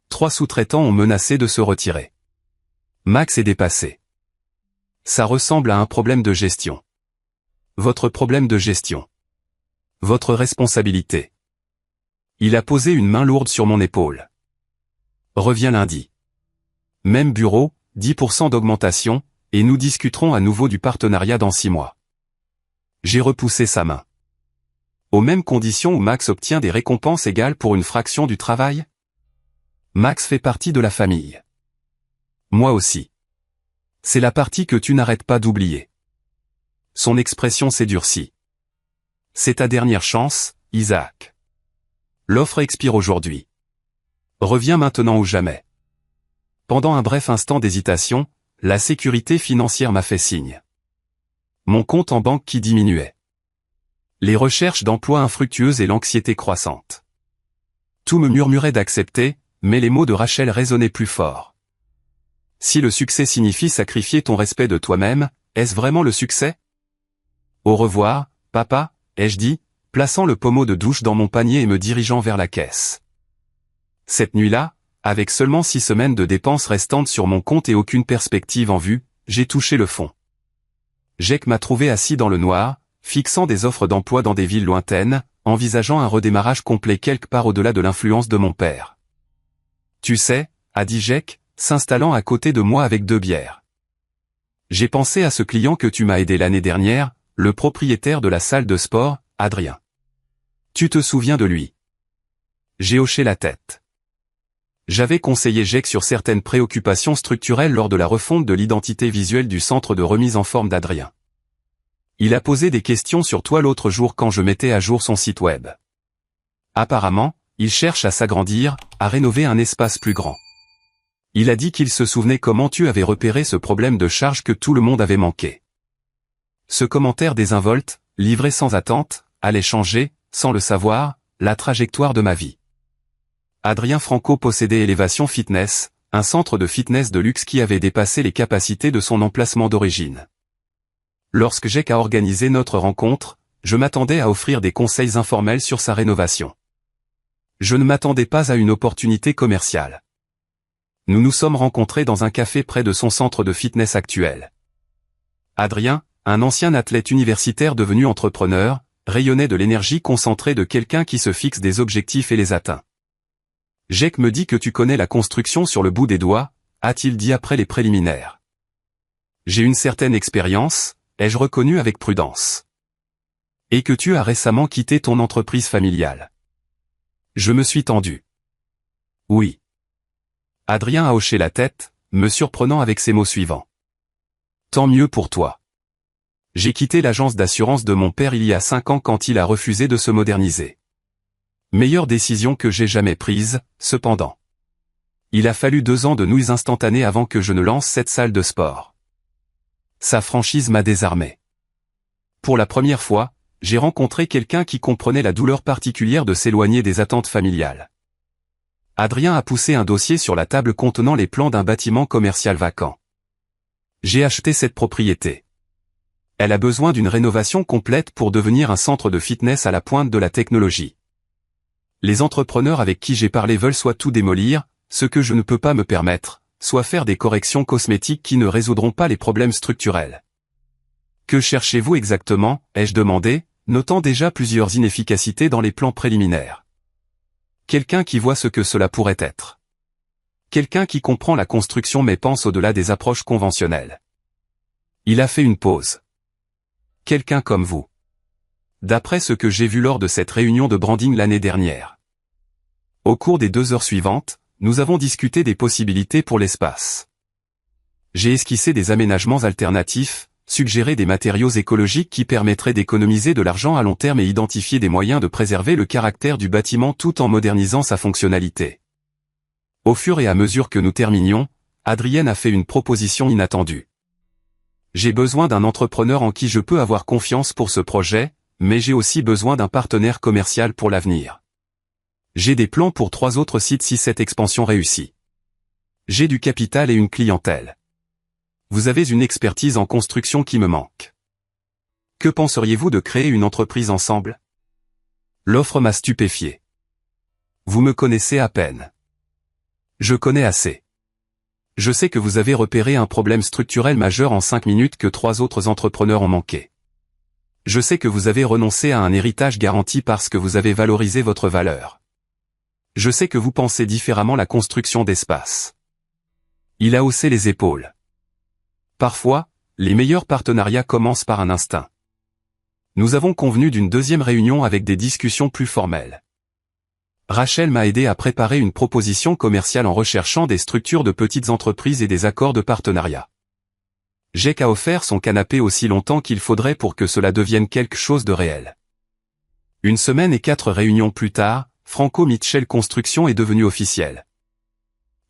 3 sous-traitants ont menacé de se retirer. Max est dépassé. Ça ressemble à un problème de gestion. Votre problème de gestion. Votre responsabilité. Il a posé une main lourde sur mon épaule. Reviens lundi. Même bureau, 10% d'augmentation, et nous discuterons à nouveau du partenariat dans 6 mois. J'ai repoussé sa main. Aux mêmes conditions où Max obtient des récompenses égales pour une fraction du travail? Max fait partie de la famille. Moi aussi. C'est la partie que tu n'arrêtes pas d'oublier. Son expression s'est durcie. C'est ta dernière chance, Isaac. L'offre expire aujourd'hui. Reviens maintenant ou jamais. Pendant un bref instant d'hésitation, la sécurité financière m'a fait signe. Mon compte en banque qui diminuait. Les recherches d'emploi infructueuses et l'anxiété croissante. Tout me murmurait d'accepter, mais les mots de Rachel résonnaient plus fort. Si le succès signifie sacrifier ton respect de toi-même, est-ce vraiment le succès? Au revoir, papa, ai-je dit, plaçant le pommeau de douche dans mon panier et me dirigeant vers la caisse. Cette nuit-là, avec seulement 6 semaines de dépenses restantes sur mon compte et aucune perspective en vue, j'ai touché le fond. Jake m'a trouvé assis dans le noir, fixant des offres d'emploi dans des villes lointaines, envisageant un redémarrage complet quelque part au-delà de l'influence de mon père. Tu sais, a dit Jake, s'installant à côté de moi avec 2 bières. J'ai pensé à ce client que tu m'as aidé l'année dernière, le propriétaire de la salle de sport, Adrien. Tu te souviens de lui? J'ai hoché la tête. J'avais conseillé Jake sur certaines préoccupations structurelles lors de la refonte de l'identité visuelle du centre de remise en forme d'Adrien. Il a posé des questions sur toi l'autre jour quand je mettais à jour son site web. Apparemment, il cherche à s'agrandir, à rénover un espace plus grand. Il a dit qu'il se souvenait comment tu avais repéré ce problème de charge que tout le monde avait manqué. Ce commentaire désinvolte, livré sans attente, allait changer, sans le savoir, la trajectoire de ma vie. Adrien Franco possédait Elevation Fitness, un centre de fitness de luxe qui avait dépassé les capacités de son emplacement d'origine. Lorsque j'ai organisé notre rencontre, je m'attendais à offrir des conseils informels sur sa rénovation. Je ne m'attendais pas à une opportunité commerciale. Nous nous sommes rencontrés dans un café près de son centre de fitness actuel. Adrien, un ancien athlète universitaire devenu entrepreneur, rayonnait de l'énergie concentrée de quelqu'un qui se fixe des objectifs et les atteint. « Jake me dit que tu connais la construction sur le bout des doigts », a-t-il dit après les préliminaires. « J'ai une certaine expérience », ai-je reconnu avec prudence. « Et que tu as récemment quitté ton entreprise familiale. » Je me suis tendu. « Oui. » Adrien a hoché la tête, me surprenant avec ces mots suivants. « Tant mieux pour toi. J'ai quitté l'agence d'assurance de mon père il y a 5 ans quand il a refusé de se moderniser. Meilleure décision que j'ai jamais prise, cependant. Il a fallu 2 ans de nouilles instantanées avant que je ne lance cette salle de sport. Sa franchise m'a désarmé. Pour la première fois, j'ai rencontré quelqu'un qui comprenait la douleur particulière de s'éloigner des attentes familiales. Adrien a poussé un dossier sur la table contenant les plans d'un bâtiment commercial vacant. J'ai acheté cette propriété. Elle a besoin d'une rénovation complète pour devenir un centre de fitness à la pointe de la technologie. Les entrepreneurs avec qui j'ai parlé veulent soit tout démolir, ce que je ne peux pas me permettre, soit faire des corrections cosmétiques qui ne résoudront pas les problèmes structurels. Que cherchez-vous exactement, ai-je demandé, notant déjà plusieurs inefficacités dans les plans préliminaires. Quelqu'un qui voit ce que cela pourrait être. Quelqu'un qui comprend la construction mais pense au-delà des approches conventionnelles. Il a fait une pause. Quelqu'un comme vous. D'après ce que j'ai vu lors de cette réunion de branding l'année dernière. Au cours des 2 heures suivantes, nous avons discuté des possibilités pour l'espace. J'ai esquissé des aménagements alternatifs, suggéré des matériaux écologiques qui permettraient d'économiser de l'argent à long terme et identifié des moyens de préserver le caractère du bâtiment tout en modernisant sa fonctionnalité. Au fur et à mesure que nous terminions, Adrienne a fait une proposition inattendue. J'ai besoin d'un entrepreneur en qui je peux avoir confiance pour ce projet, mais j'ai aussi besoin d'un partenaire commercial pour l'avenir. J'ai des plans pour 3 autres sites si cette expansion réussit. J'ai du capital et une clientèle. Vous avez une expertise en construction qui me manque. Que penseriez-vous de créer une entreprise ensemble? L'offre m'a stupéfié. Vous me connaissez à peine. Je connais assez. Je sais que vous avez repéré un problème structurel majeur en 5 minutes que 3 autres entrepreneurs ont manqué. Je sais que vous avez renoncé à un héritage garanti parce que vous avez valorisé votre valeur. Je sais que vous pensez différemment la construction d'espace. Il a haussé les épaules. Parfois, les meilleurs partenariats commencent par un instinct. Nous avons convenu d'une 2e réunion avec des discussions plus formelles. Rachel m'a aidé à préparer une proposition commerciale en recherchant des structures de petites entreprises et des accords de partenariat. Jake a offert son canapé aussi longtemps qu'il faudrait pour que cela devienne quelque chose de réel. 1 semaine et 4 réunions plus tard, Franco Mitchell Construction est devenue officielle.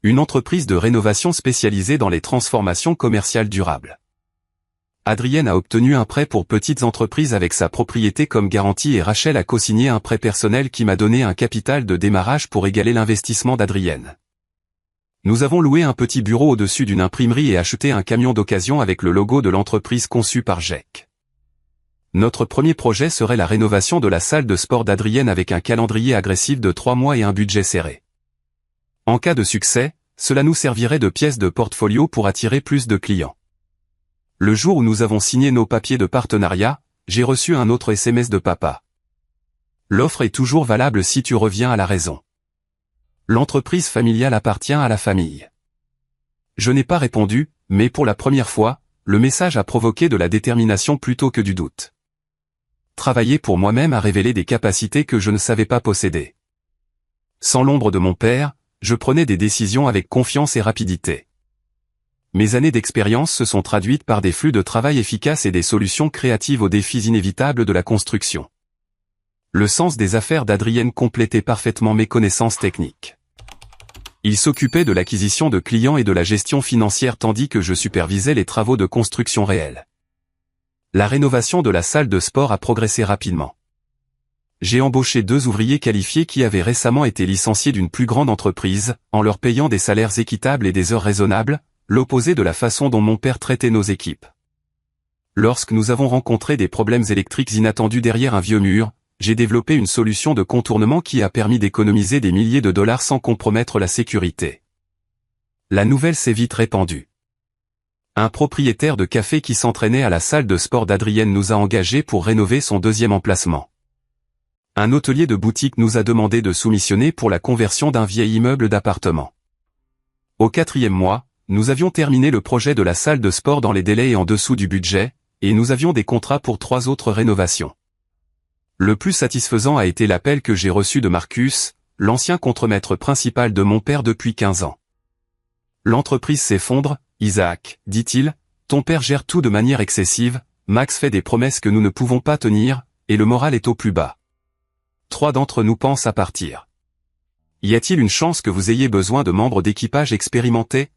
Une entreprise de rénovation spécialisée dans les transformations commerciales durables. Adrienne a obtenu un prêt pour petites entreprises avec sa propriété comme garantie et Rachel a co-signé un prêt personnel qui m'a donné un capital de démarrage pour égaler l'investissement d'Adrienne. Nous avons loué un petit bureau au-dessus d'une imprimerie et acheté un camion d'occasion avec le logo de l'entreprise conçu par Jake. Notre premier projet serait la rénovation de la salle de sport d'Adrienne avec un calendrier agressif de 3 mois et un budget serré. En cas de succès, cela nous servirait de pièce de portfolio pour attirer plus de clients. Le jour où nous avons signé nos papiers de partenariat, j'ai reçu un autre SMS de papa. L'offre est toujours valable si tu reviens à la raison. L'entreprise familiale appartient à la famille. Je n'ai pas répondu, mais pour la première fois, le message a provoqué de la détermination plutôt que du doute. Travailler pour moi-même a révélé des capacités que je ne savais pas posséder. Sans l'ombre de mon père, je prenais des décisions avec confiance et rapidité. Mes années d'expérience se sont traduites par des flux de travail efficaces et des solutions créatives aux défis inévitables de la construction. Le sens des affaires d'Adrienne complétait parfaitement mes connaissances techniques. Il s'occupait de l'acquisition de clients et de la gestion financière tandis que je supervisais les travaux de construction réels. La rénovation de la salle de sport a progressé rapidement. J'ai embauché 2 ouvriers qualifiés qui avaient récemment été licenciés d'une plus grande entreprise, en leur payant des salaires équitables et des heures raisonnables, l'opposé de la façon dont mon père traitait nos équipes. Lorsque nous avons rencontré des problèmes électriques inattendus derrière un vieux mur, j'ai développé une solution de contournement qui a permis d'économiser des milliers de dollars sans compromettre la sécurité. La nouvelle s'est vite répandue. Un propriétaire de café qui s'entraînait à la salle de sport d'Adrienne nous a engagés pour rénover son 2e emplacement. Un hôtelier de boutique nous a demandé de soumissionner pour la conversion d'un vieil immeuble d'appartement. Au 4e mois, nous avions terminé le projet de la salle de sport dans les délais et en dessous du budget, et nous avions des contrats pour 3 autres rénovations. Le plus satisfaisant a été l'appel que j'ai reçu de Marcus, l'ancien contremaître principal de mon père depuis 15 ans. L'entreprise s'effondre, Isaac, dit-il, ton père gère tout de manière excessive, Max fait des promesses que nous ne pouvons pas tenir, et le moral est au plus bas. 3 d'entre nous pensent à partir. Y a-t-il une chance que vous ayez besoin de membres d'équipage expérimentés?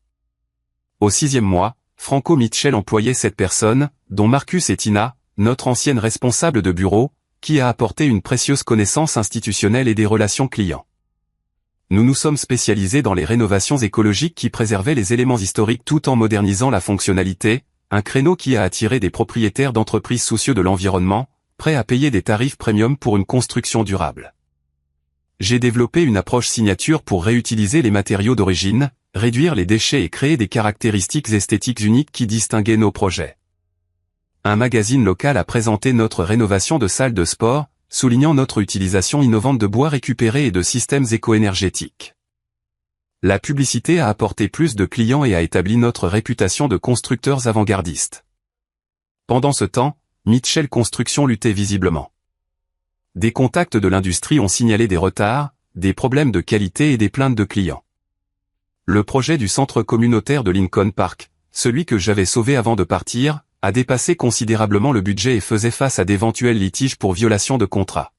Au 6e mois, Franco Mitchell employait 7 personnes, dont Marcus et Tina, notre ancienne responsable de bureau, qui a apporté une précieuse connaissance institutionnelle et des relations clients. Nous nous sommes spécialisés dans les rénovations écologiques qui préservaient les éléments historiques tout en modernisant la fonctionnalité, un créneau qui a attiré des propriétaires d'entreprises soucieux de l'environnement, prêts à payer des tarifs premium pour une construction durable. J'ai développé une approche signature pour réutiliser les matériaux d'origine, réduire les déchets et créer des caractéristiques esthétiques uniques qui distinguaient nos projets. Un magazine local a présenté notre rénovation de salle de sport, soulignant notre utilisation innovante de bois récupéré et de systèmes éco-énergétiques. La publicité a apporté plus de clients et a établi notre réputation de constructeurs avant-gardistes. Pendant ce temps, Mitchell Construction luttait visiblement. Des contacts de l'industrie ont signalé des retards, des problèmes de qualité et des plaintes de clients. Le projet du centre communautaire de Lincoln Park, celui que j'avais sauvé avant de partir, a dépassé considérablement le budget et faisait face à d'éventuels litiges pour violation de contrat.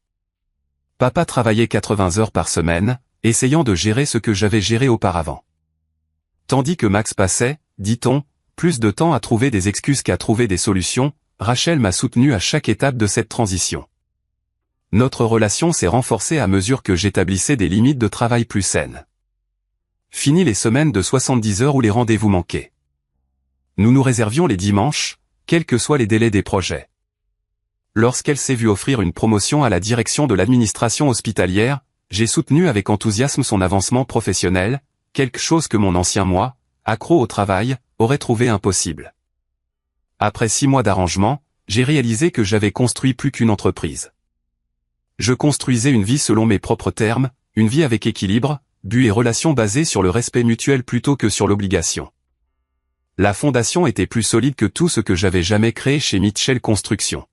Papa travaillait 80 heures par semaine, essayant de gérer ce que j'avais géré auparavant. Tandis que Max passait, dit-on, plus de temps à trouver des excuses qu'à trouver des solutions, Rachel m'a soutenu à chaque étape de cette transition. Notre relation s'est renforcée à mesure que j'établissais des limites de travail plus saines. Fini les semaines de 70 heures où les rendez-vous manquaient. Nous nous réservions les dimanches, quels que soient les délais des projets. Lorsqu'elle s'est vue offrir une promotion à la direction de l'administration hospitalière, j'ai soutenu avec enthousiasme son avancement professionnel, quelque chose que mon ancien moi, accro au travail, aurait trouvé impossible. Après 6 mois d'arrangement, j'ai réalisé que j'avais construit plus qu'une entreprise. Je construisais une vie selon mes propres termes, une vie avec équilibre, but et relations basées sur le respect mutuel plutôt que sur l'obligation. La fondation était plus solide que tout ce que j'avais jamais créé chez Mitchell Construction.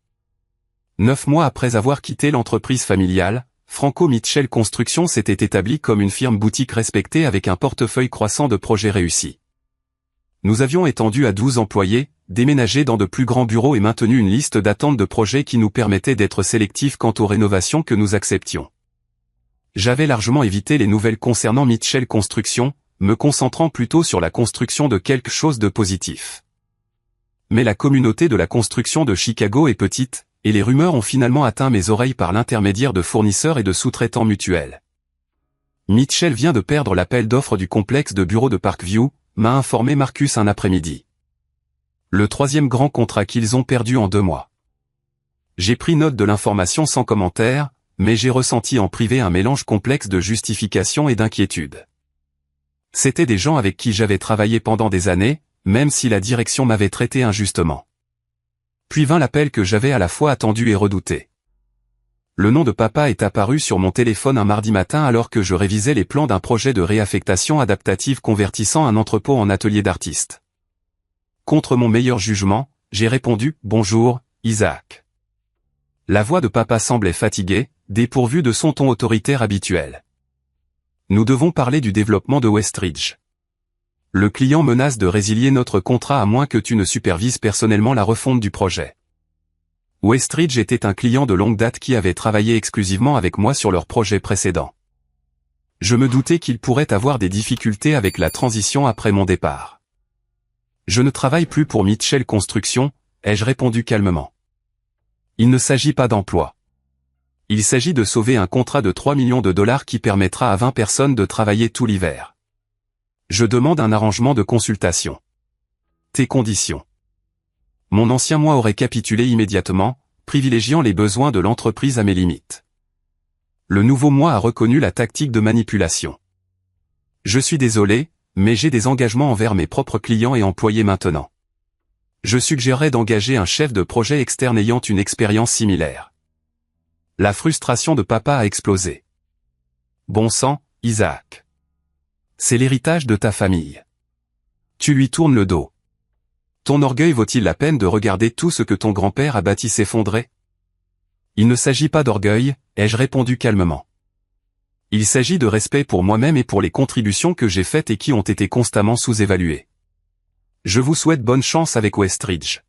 9 mois après avoir quitté l'entreprise familiale, Franco Mitchell Construction s'était établi comme une firme boutique respectée avec un portefeuille croissant de projets réussis. Nous avions étendu à 12 employés, déménagé dans de plus grands bureaux et maintenu une liste d'attente de projets qui nous permettait d'être sélectifs quant aux rénovations que nous acceptions. J'avais largement évité les nouvelles concernant Mitchell Construction, me concentrant plutôt sur la construction de quelque chose de positif. Mais la communauté de la construction de Chicago est petite, et les rumeurs ont finalement atteint mes oreilles par l'intermédiaire de fournisseurs et de sous-traitants mutuels. Mitchell vient de perdre l'appel d'offres du complexe de bureaux de Parkview, m'a informé Marcus un après-midi. Le 3e grand contrat qu'ils ont perdu en 2 mois. J'ai pris note de l'information sans commentaire, mais j'ai ressenti en privé un mélange complexe de justification et d'inquiétude. C'étaient des gens avec qui j'avais travaillé pendant des années, même si la direction m'avait traité injustement. Puis vint l'appel que j'avais à la fois attendu et redouté. Le nom de papa est apparu sur mon téléphone un mardi matin alors que je révisais les plans d'un projet de réaffectation adaptative convertissant un entrepôt en atelier d'artiste. Contre mon meilleur jugement, j'ai répondu « Bonjour, Isaac ». La voix de papa semblait fatiguée, dépourvue de son ton autoritaire habituel. Nous devons parler du développement de Westridge. Le client menace de résilier notre contrat à moins que tu ne supervises personnellement la refonte du projet. Westridge était un client de longue date qui avait travaillé exclusivement avec moi sur leur projet précédent. Je me doutais qu'il pourrait avoir des difficultés avec la transition après mon départ. Je ne travaille plus pour Mitchell Construction, ai-je répondu calmement. Il ne s'agit pas d'emploi. Il s'agit de sauver un contrat de 3 millions de dollars qui permettra à 20 personnes de travailler tout l'hiver. Je demande un arrangement de consultation. Tes conditions. Mon ancien moi aurait capitulé immédiatement, privilégiant les besoins de l'entreprise à mes limites. Le nouveau moi a reconnu la tactique de manipulation. Je suis désolé, mais j'ai des engagements envers mes propres clients et employés maintenant. Je suggérerais d'engager un chef de projet externe ayant une expérience similaire. La frustration de papa a explosé. Bon sang, Isaac. C'est l'héritage de ta famille. Tu lui tournes le dos. Ton orgueil vaut-il la peine de regarder tout ce que ton grand-père a bâti s'effondrer? Il ne s'agit pas d'orgueil, ai-je répondu calmement. Il s'agit de respect pour moi-même et pour les contributions que j'ai faites et qui ont été constamment sous-évaluées. Je vous souhaite bonne chance avec Westridge.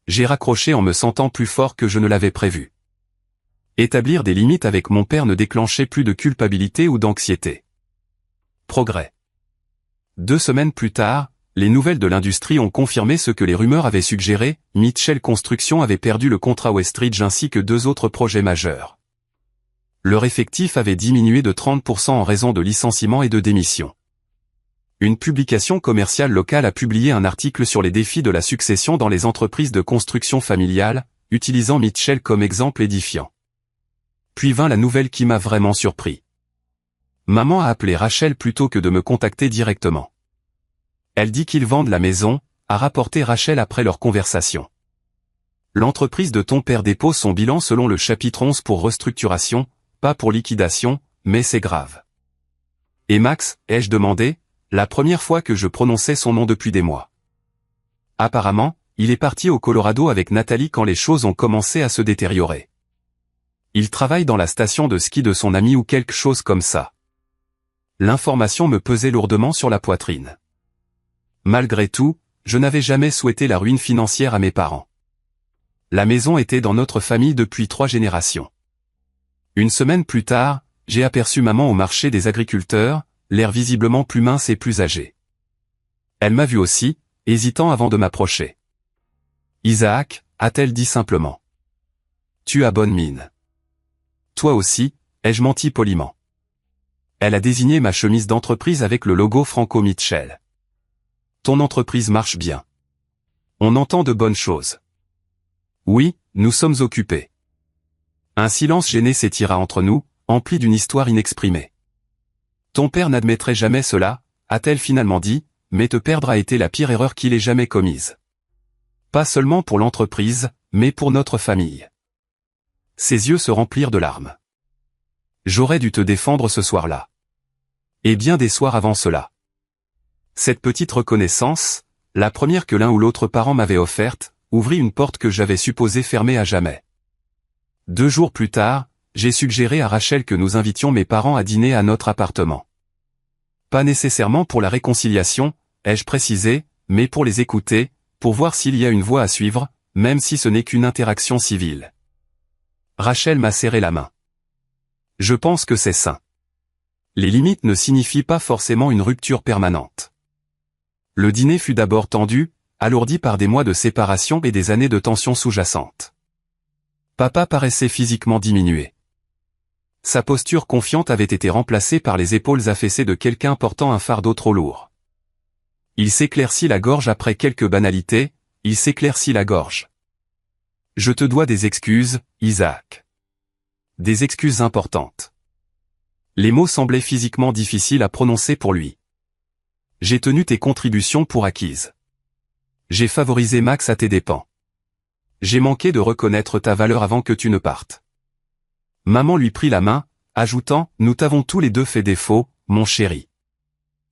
J'ai raccroché en me sentant plus fort que je ne l'avais prévu. Établir des limites avec mon père ne déclenchait plus de culpabilité ou d'anxiété. Progrès. 2 semaines plus tard, les nouvelles de l'industrie ont confirmé ce que les rumeurs avaient suggéré, Mitchell Construction avait perdu le contrat Westridge ainsi que 2 autres projets majeurs. Leur effectif avait diminué de 30% en raison de licenciements et de démissions. Une publication commerciale locale a publié un article sur les défis de la succession dans les entreprises de construction familiale, utilisant Mitchell comme exemple édifiant. Puis vint la nouvelle qui m'a vraiment surpris. Maman a appelé Rachel plutôt que de me contacter directement. Elle dit qu'ils vendent la maison, a rapporté Rachel après leur conversation. L'entreprise de ton père dépose son bilan selon le chapitre 11 pour restructuration, pas pour liquidation, mais c'est grave. Et Max, ai-je demandé, la première fois que je prononçais son nom depuis des mois. Apparemment, il est parti au Colorado avec Nathalie quand les choses ont commencé à se détériorer. Il travaille dans la station de ski de son ami ou quelque chose comme ça. L'information me pesait lourdement sur la poitrine. Malgré tout, je n'avais jamais souhaité la ruine financière à mes parents. La maison était dans notre famille depuis 3 générations. Une semaine plus tard, j'ai aperçu maman au marché des agriculteurs, l'air visiblement plus mince et plus âgé. Elle m'a vu aussi, hésitant avant de m'approcher. Isaac, a-t-elle dit simplement. Tu as bonne mine. Toi aussi, ai-je menti poliment. Elle a désigné ma chemise d'entreprise avec le logo Franco Mitchell. Ton entreprise marche bien. On entend de bonnes choses. Oui, nous sommes occupés. Un silence gêné s'étira entre nous, empli d'une histoire inexprimée. Ton père n'admettrait jamais cela, a-t-elle finalement dit, mais te perdre a été la pire erreur qu'il ait jamais commise. Pas seulement pour l'entreprise, mais pour notre famille. Ses yeux se remplirent de larmes. J'aurais dû te défendre ce soir-là. Et bien des soirs avant cela. Cette petite reconnaissance, la première que l'un ou l'autre parent m'avait offerte, ouvrit une porte que j'avais supposée fermée à jamais. 2 jours plus tard, j'ai suggéré à Rachel que nous invitions mes parents à dîner à notre appartement. Pas nécessairement pour la réconciliation, ai-je précisé, mais pour les écouter, pour voir s'il y a une voie à suivre, même si ce n'est qu'une interaction civile. Rachel m'a serré la main. Je pense que c'est sain. Les limites ne signifient pas forcément une rupture permanente. Le dîner fut d'abord tendu, alourdi par des mois de séparation et des années de tension sous-jacente. Papa paraissait physiquement diminué. Sa posture confiante avait été remplacée par les épaules affaissées de quelqu'un portant un fardeau trop lourd. Il s'éclaircit la gorge après quelques banalités, il s'éclaircit la gorge. Je te dois des excuses, Isaac. Des excuses importantes. Les mots semblaient physiquement difficiles à prononcer pour lui. J'ai tenu tes contributions pour acquises. J'ai favorisé Max à tes dépens. J'ai manqué de reconnaître ta valeur avant que tu ne partes. Maman lui prit la main, ajoutant, nous t'avons tous les deux fait défaut, mon chéri.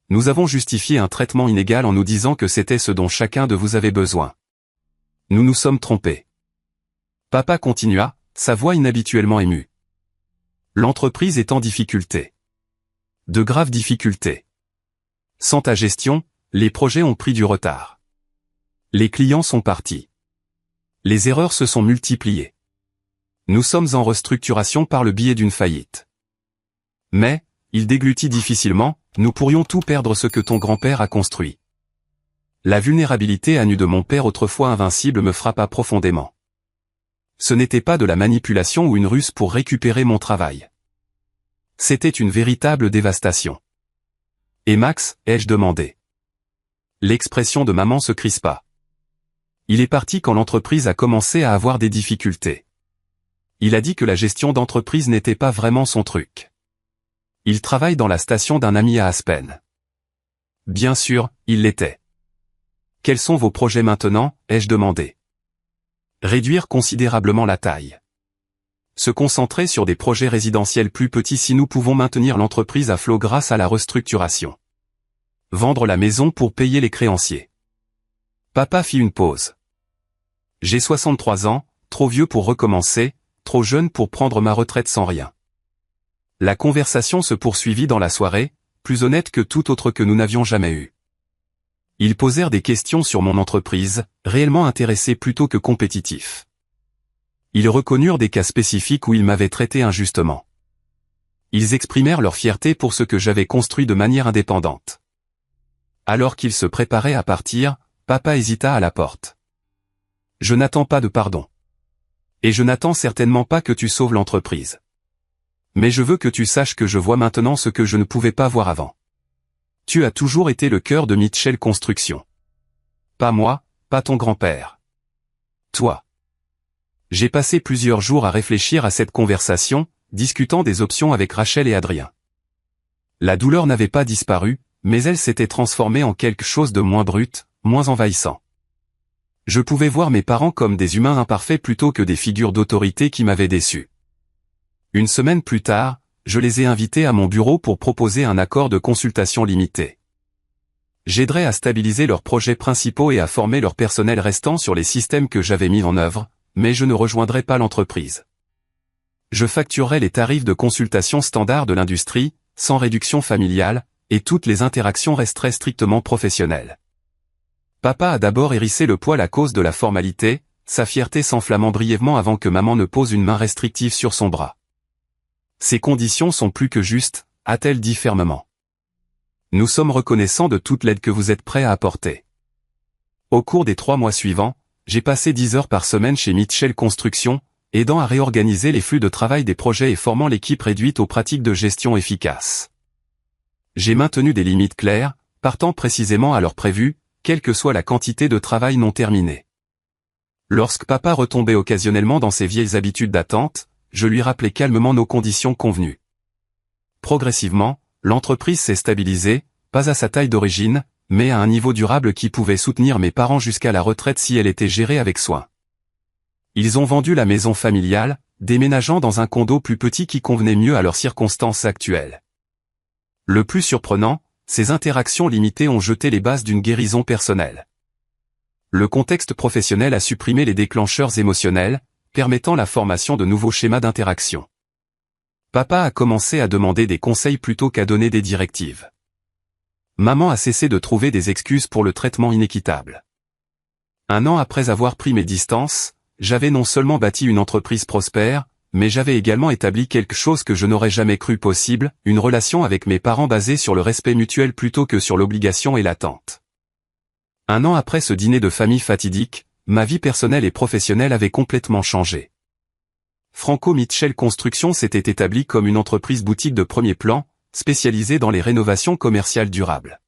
Nous avons justifié un traitement inégal en nous disant que c'était ce dont chacun de vous avait besoin. Nous nous sommes trompés. Papa continua, sa voix inhabituellement émue. L'entreprise est en difficulté. De graves difficultés. Sans ta gestion, les projets ont pris du retard. Les clients sont partis. Les erreurs se sont multipliées. Nous sommes en restructuration par le biais d'une faillite. Mais, il déglutit difficilement, nous pourrions tout perdre ce que ton grand-père a construit. La vulnérabilité à nu de mon père autrefois invincible me frappa profondément. Ce n'était pas de la manipulation ou une ruse pour récupérer mon travail. C'était une véritable dévastation. Et Max, ai-je demandé. L'expression de maman se crispa. Il est parti quand l'entreprise a commencé à avoir des difficultés. Il a dit que la gestion d'entreprise n'était pas vraiment son truc. Il travaille dans la station d'un ami à Aspen. Bien sûr, il l'était. Quels sont vos projets maintenant, ai-je demandé. Réduire considérablement la taille. Se concentrer sur des projets résidentiels plus petits si nous pouvons maintenir l'entreprise à flot grâce à la restructuration. Vendre la maison pour payer les créanciers. Papa fit une pause. J'ai 63 ans, trop vieux pour recommencer, trop jeune pour prendre ma retraite sans rien. La conversation se poursuivit dans la soirée, plus honnête que toute autre que nous n'avions jamais eue. Ils posèrent des questions sur mon entreprise, réellement intéressés plutôt que compétitifs. Ils reconnurent des cas spécifiques où ils m'avaient traité injustement. Ils exprimèrent leur fierté pour ce que j'avais construit de manière indépendante. Alors qu'ils se préparaient à partir, papa hésita à la porte. Je n'attends pas de pardon. Et je n'attends certainement pas que tu sauves l'entreprise. Mais je veux que tu saches que je vois maintenant ce que je ne pouvais pas voir avant. Tu as toujours été le cœur de Mitchell Construction. Pas moi, pas ton grand-père. Toi. J'ai passé plusieurs jours à réfléchir à cette conversation, discutant des options avec Rachel et Adrien. La douleur n'avait pas disparu, mais elle s'était transformée en quelque chose de moins brut, moins envahissant. Je pouvais voir mes parents comme des humains imparfaits plutôt que des figures d'autorité qui m'avaient déçu. Une semaine plus tard, je les ai invités à mon bureau pour proposer un accord de consultation limité. J'aiderais à stabiliser leurs projets principaux et à former leur personnel restant sur les systèmes que j'avais mis en œuvre, mais je ne rejoindrai pas l'entreprise. Je facturerai les tarifs de consultation standard de l'industrie, sans réduction familiale, et toutes les interactions resteraient strictement professionnelles. Papa a d'abord hérissé le poil à cause de la formalité, sa fierté s'enflammant brièvement avant que maman ne pose une main restrictive sur son bras. Ces conditions sont plus que justes, a-t-elle dit fermement. Nous sommes reconnaissants de toute l'aide que vous êtes prêts à apporter. Au cours des 3 mois suivants, j'ai passé 10 heures par semaine chez Mitchell Construction, aidant à réorganiser les flux de travail des projets et formant l'équipe réduite aux pratiques de gestion efficaces. J'ai maintenu des limites claires, partant précisément à l'heure prévue, quelle que soit la quantité de travail non terminé. Lorsque papa retombait occasionnellement dans ses vieilles habitudes d'attente, je lui rappelais calmement nos conditions convenues. Progressivement, l'entreprise s'est stabilisée, pas à sa taille d'origine, mais à un niveau durable qui pouvait soutenir mes parents jusqu'à la retraite si elle était gérée avec soin. Ils ont vendu la maison familiale, déménageant dans un condo plus petit qui convenait mieux à leurs circonstances actuelles. Le plus surprenant, ces interactions limitées ont jeté les bases d'une guérison personnelle. Le contexte professionnel a supprimé les déclencheurs émotionnels, permettant la formation de nouveaux schémas d'interaction. Papa a commencé à demander des conseils plutôt qu'à donner des directives. Maman a cessé de trouver des excuses pour le traitement inéquitable. 1 an après avoir pris mes distances, j'avais non seulement bâti une entreprise prospère, mais j'avais également établi quelque chose que je n'aurais jamais cru possible, une relation avec mes parents basée sur le respect mutuel plutôt que sur l'obligation et l'attente. 1 an après ce dîner de famille fatidique, ma vie personnelle et professionnelle avait complètement changé. Franco Mitchell Construction s'était établi comme une entreprise boutique de premier plan, spécialisée dans les rénovations commerciales durables.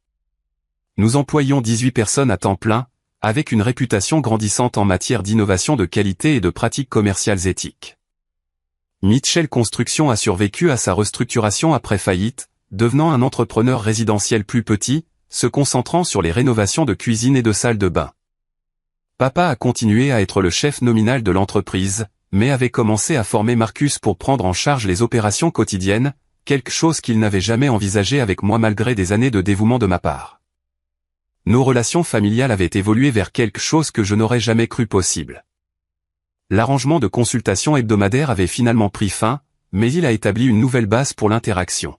Nous employions 18 personnes à temps plein, avec une réputation grandissante en matière d'innovation de qualité et de pratiques commerciales éthiques. Mitchell Construction a survécu à sa restructuration après faillite, devenant un entrepreneur résidentiel plus petit, se concentrant sur les rénovations de cuisine et de salles de bain. Papa a continué à être le chef nominal de l'entreprise, mais avait commencé à former Marcus pour prendre en charge les opérations quotidiennes, quelque chose qu'il n'avait jamais envisagé avec moi malgré des années de dévouement de ma part. Nos relations familiales avaient évolué vers quelque chose que je n'aurais jamais cru possible. L'arrangement de consultation hebdomadaire avait finalement pris fin, mais il a établi une nouvelle base pour l'interaction.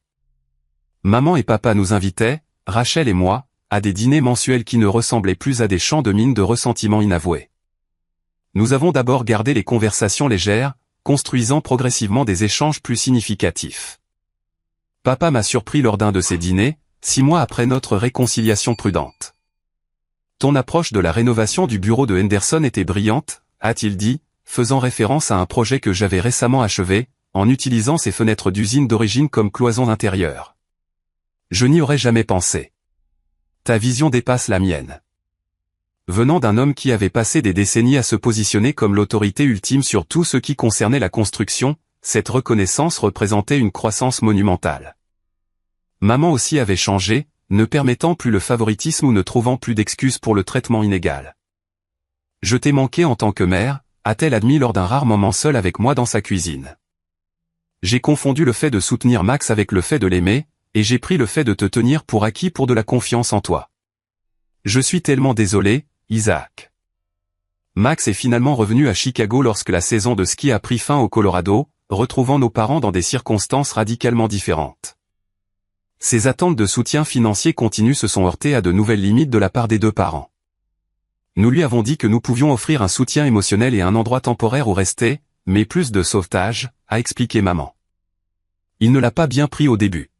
Maman et papa nous invitaient, Rachel et moi, à des dîners mensuels qui ne ressemblaient plus à des champs de mines de ressentiments inavoués. Nous avons d'abord gardé les conversations légères, construisant progressivement des échanges plus significatifs. Papa m'a surpris lors d'un de ces dîners, 6 mois après notre réconciliation prudente. Ton approche de la rénovation du bureau de Henderson était brillante, a-t-il dit, faisant référence à un projet que j'avais récemment achevé, en utilisant ces fenêtres d'usine d'origine comme cloisons intérieures. Je n'y aurais jamais pensé. Ta vision dépasse la mienne. Venant d'un homme qui avait passé des décennies à se positionner comme l'autorité ultime sur tout ce qui concernait la construction, cette reconnaissance représentait une croissance monumentale. Maman aussi avait changé, ne permettant plus le favoritisme ou ne trouvant plus d'excuses pour le traitement inégal. Je t'ai manqué en tant que mère, a-t-elle admis lors d'un rare moment seul avec moi dans sa cuisine. J'ai confondu le fait de soutenir Max avec le fait de l'aimer, et j'ai pris le fait de te tenir pour acquis pour de la confiance en toi. Je suis tellement désolé, Isaac. Max est finalement revenu à Chicago lorsque la saison de ski a pris fin au Colorado, retrouvant nos parents dans des circonstances radicalement différentes. Ces attentes de soutien financier continu se sont heurtées à de nouvelles limites de la part des deux parents. Nous lui avons dit que nous pouvions offrir un soutien émotionnel et un endroit temporaire où rester, mais plus de sauvetage, a expliqué maman. Il ne l'a pas bien pris au début.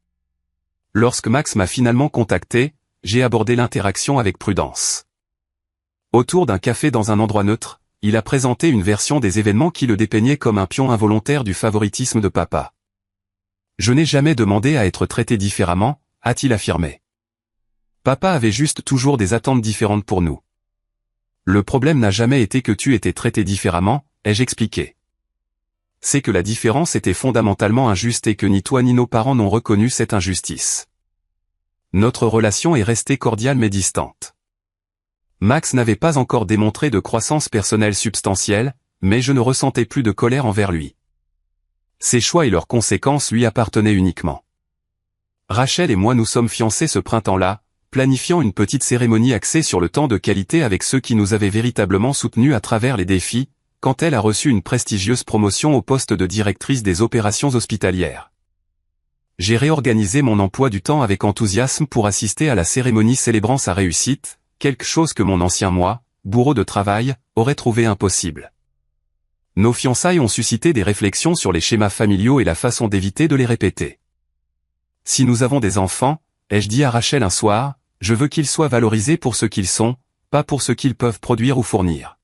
Lorsque Max m'a finalement contacté, j'ai abordé l'interaction avec prudence. Autour d'un café dans un endroit neutre, il a présenté une version des événements qui le dépeignaient comme un pion involontaire du favoritisme de papa. Je n'ai jamais demandé à être traité différemment, a-t-il affirmé. Papa avait juste toujours des attentes différentes pour nous. Le problème n'a jamais été que tu étais traité différemment, ai-je expliqué. C'est que la différence était fondamentalement injuste et que ni toi ni nos parents n'ont reconnu cette injustice. Notre relation est restée cordiale mais distante. Max n'avait pas encore démontré de croissance personnelle substantielle, mais je ne ressentais plus de colère envers lui. Ses choix et leurs conséquences lui appartenaient uniquement. Rachel et moi nous sommes fiancés ce printemps-là, planifiant une petite cérémonie axée sur le temps de qualité avec ceux qui nous avaient véritablement soutenus à travers les défis, quand elle a reçu une prestigieuse promotion au poste de directrice des opérations hospitalières. J'ai réorganisé mon emploi du temps avec enthousiasme pour assister à la cérémonie célébrant sa réussite, quelque chose que mon ancien moi, bourreau de travail, aurait trouvé impossible. Nos fiançailles ont suscité des réflexions sur les schémas familiaux et la façon d'éviter de les répéter. Si nous avons des enfants, ai-je dit à Rachel un soir, je veux qu'ils soient valorisés pour ce qu'ils sont, pas pour ce qu'ils peuvent produire ou fournir.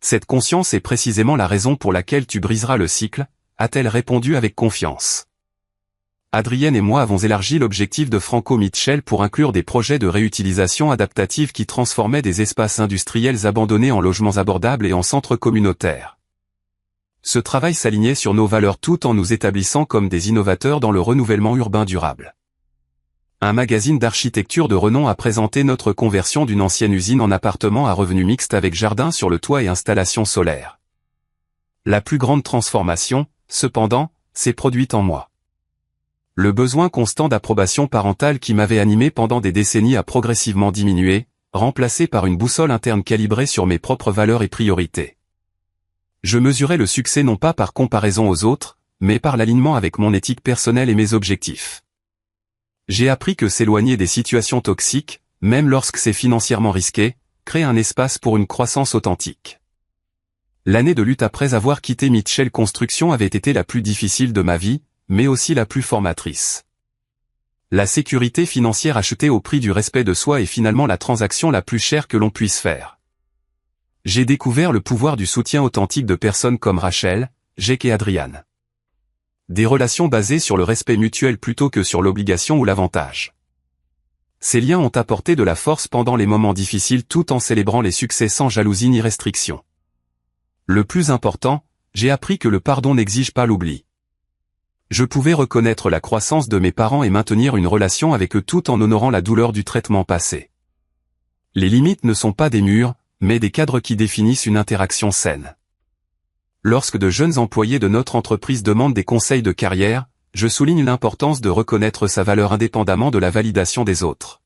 Cette conscience est précisément la raison pour laquelle tu briseras le cycle, a-t-elle répondu avec confiance. Adrienne et moi avons élargi l'objectif de Franco Mitchell pour inclure des projets de réutilisation adaptative qui transformaient des espaces industriels abandonnés en logements abordables et en centres communautaires. Ce travail s'alignait sur nos valeurs tout en nous établissant comme des innovateurs dans le renouvellement urbain durable. Un magazine d'architecture de renom a présenté notre conversion d'une ancienne usine en appartement à revenu mixte avec jardin sur le toit et installation solaire. La plus grande transformation, cependant, s'est produite en moi. Le besoin constant d'approbation parentale qui m'avait animé pendant des décennies a progressivement diminué, remplacé par une boussole interne calibrée sur mes propres valeurs et priorités. Je mesurais le succès non pas par comparaison aux autres, mais par l'alignement avec mon éthique personnelle et mes objectifs. J'ai appris que s'éloigner des situations toxiques, même lorsque c'est financièrement risqué, crée un espace pour une croissance authentique. L'année de lutte après avoir quitté Mitchell Construction avait été la plus difficile de ma vie, mais aussi la plus formatrice. La sécurité financière achetée au prix du respect de soi est finalement la transaction la plus chère que l'on puisse faire. J'ai découvert le pouvoir du soutien authentique de personnes comme Rachel, Jake et Adriane. Des relations basées sur le respect mutuel plutôt que sur l'obligation ou l'avantage. Ces liens ont apporté de la force pendant les moments difficiles tout en célébrant les succès sans jalousie ni restriction. Le plus important, j'ai appris que le pardon n'exige pas l'oubli. Je pouvais reconnaître la croissance de mes parents et maintenir une relation avec eux tout en honorant la douleur du traitement passé. Les limites ne sont pas des murs, mais des cadres qui définissent une interaction saine. Lorsque de jeunes employés de notre entreprise demandent des conseils de carrière, je souligne l'importance de reconnaître sa valeur indépendamment de la validation des autres.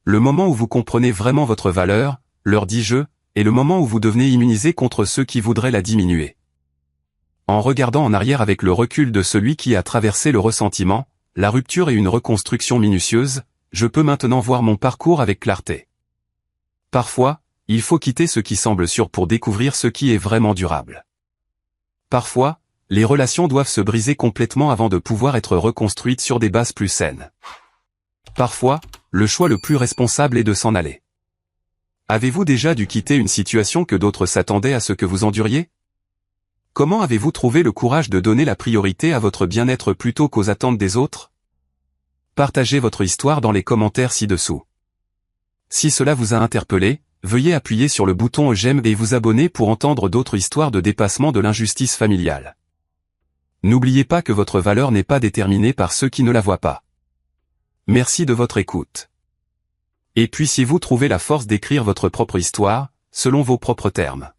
Le moment où vous comprenez vraiment votre valeur, leur dis-je, est le moment où vous devenez immunisé contre ceux qui voudraient la diminuer. En regardant en arrière avec le recul de celui qui a traversé le ressentiment, la rupture et une reconstruction minutieuse, je peux maintenant voir mon parcours avec clarté. Parfois, il faut quitter ce qui semble sûr pour découvrir ce qui est vraiment durable. Parfois, les relations doivent se briser complètement avant de pouvoir être reconstruites sur des bases plus saines. Parfois, le choix le plus responsable est de s'en aller. Avez-vous déjà dû quitter une situation que d'autres s'attendaient à ce que vous enduriez? Comment avez-vous trouvé le courage de donner la priorité à votre bien-être plutôt qu'aux attentes des autres? Partagez votre histoire dans les commentaires ci-dessous. Si cela vous a interpellé, veuillez appuyer sur le bouton j'aime et vous abonner pour entendre d'autres histoires de dépassement de l'injustice familiale. N'oubliez pas que votre valeur n'est pas déterminée par ceux qui ne la voient pas. Merci de votre écoute. Et puissiez-vous trouver la force d'écrire votre propre histoire, selon vos propres termes.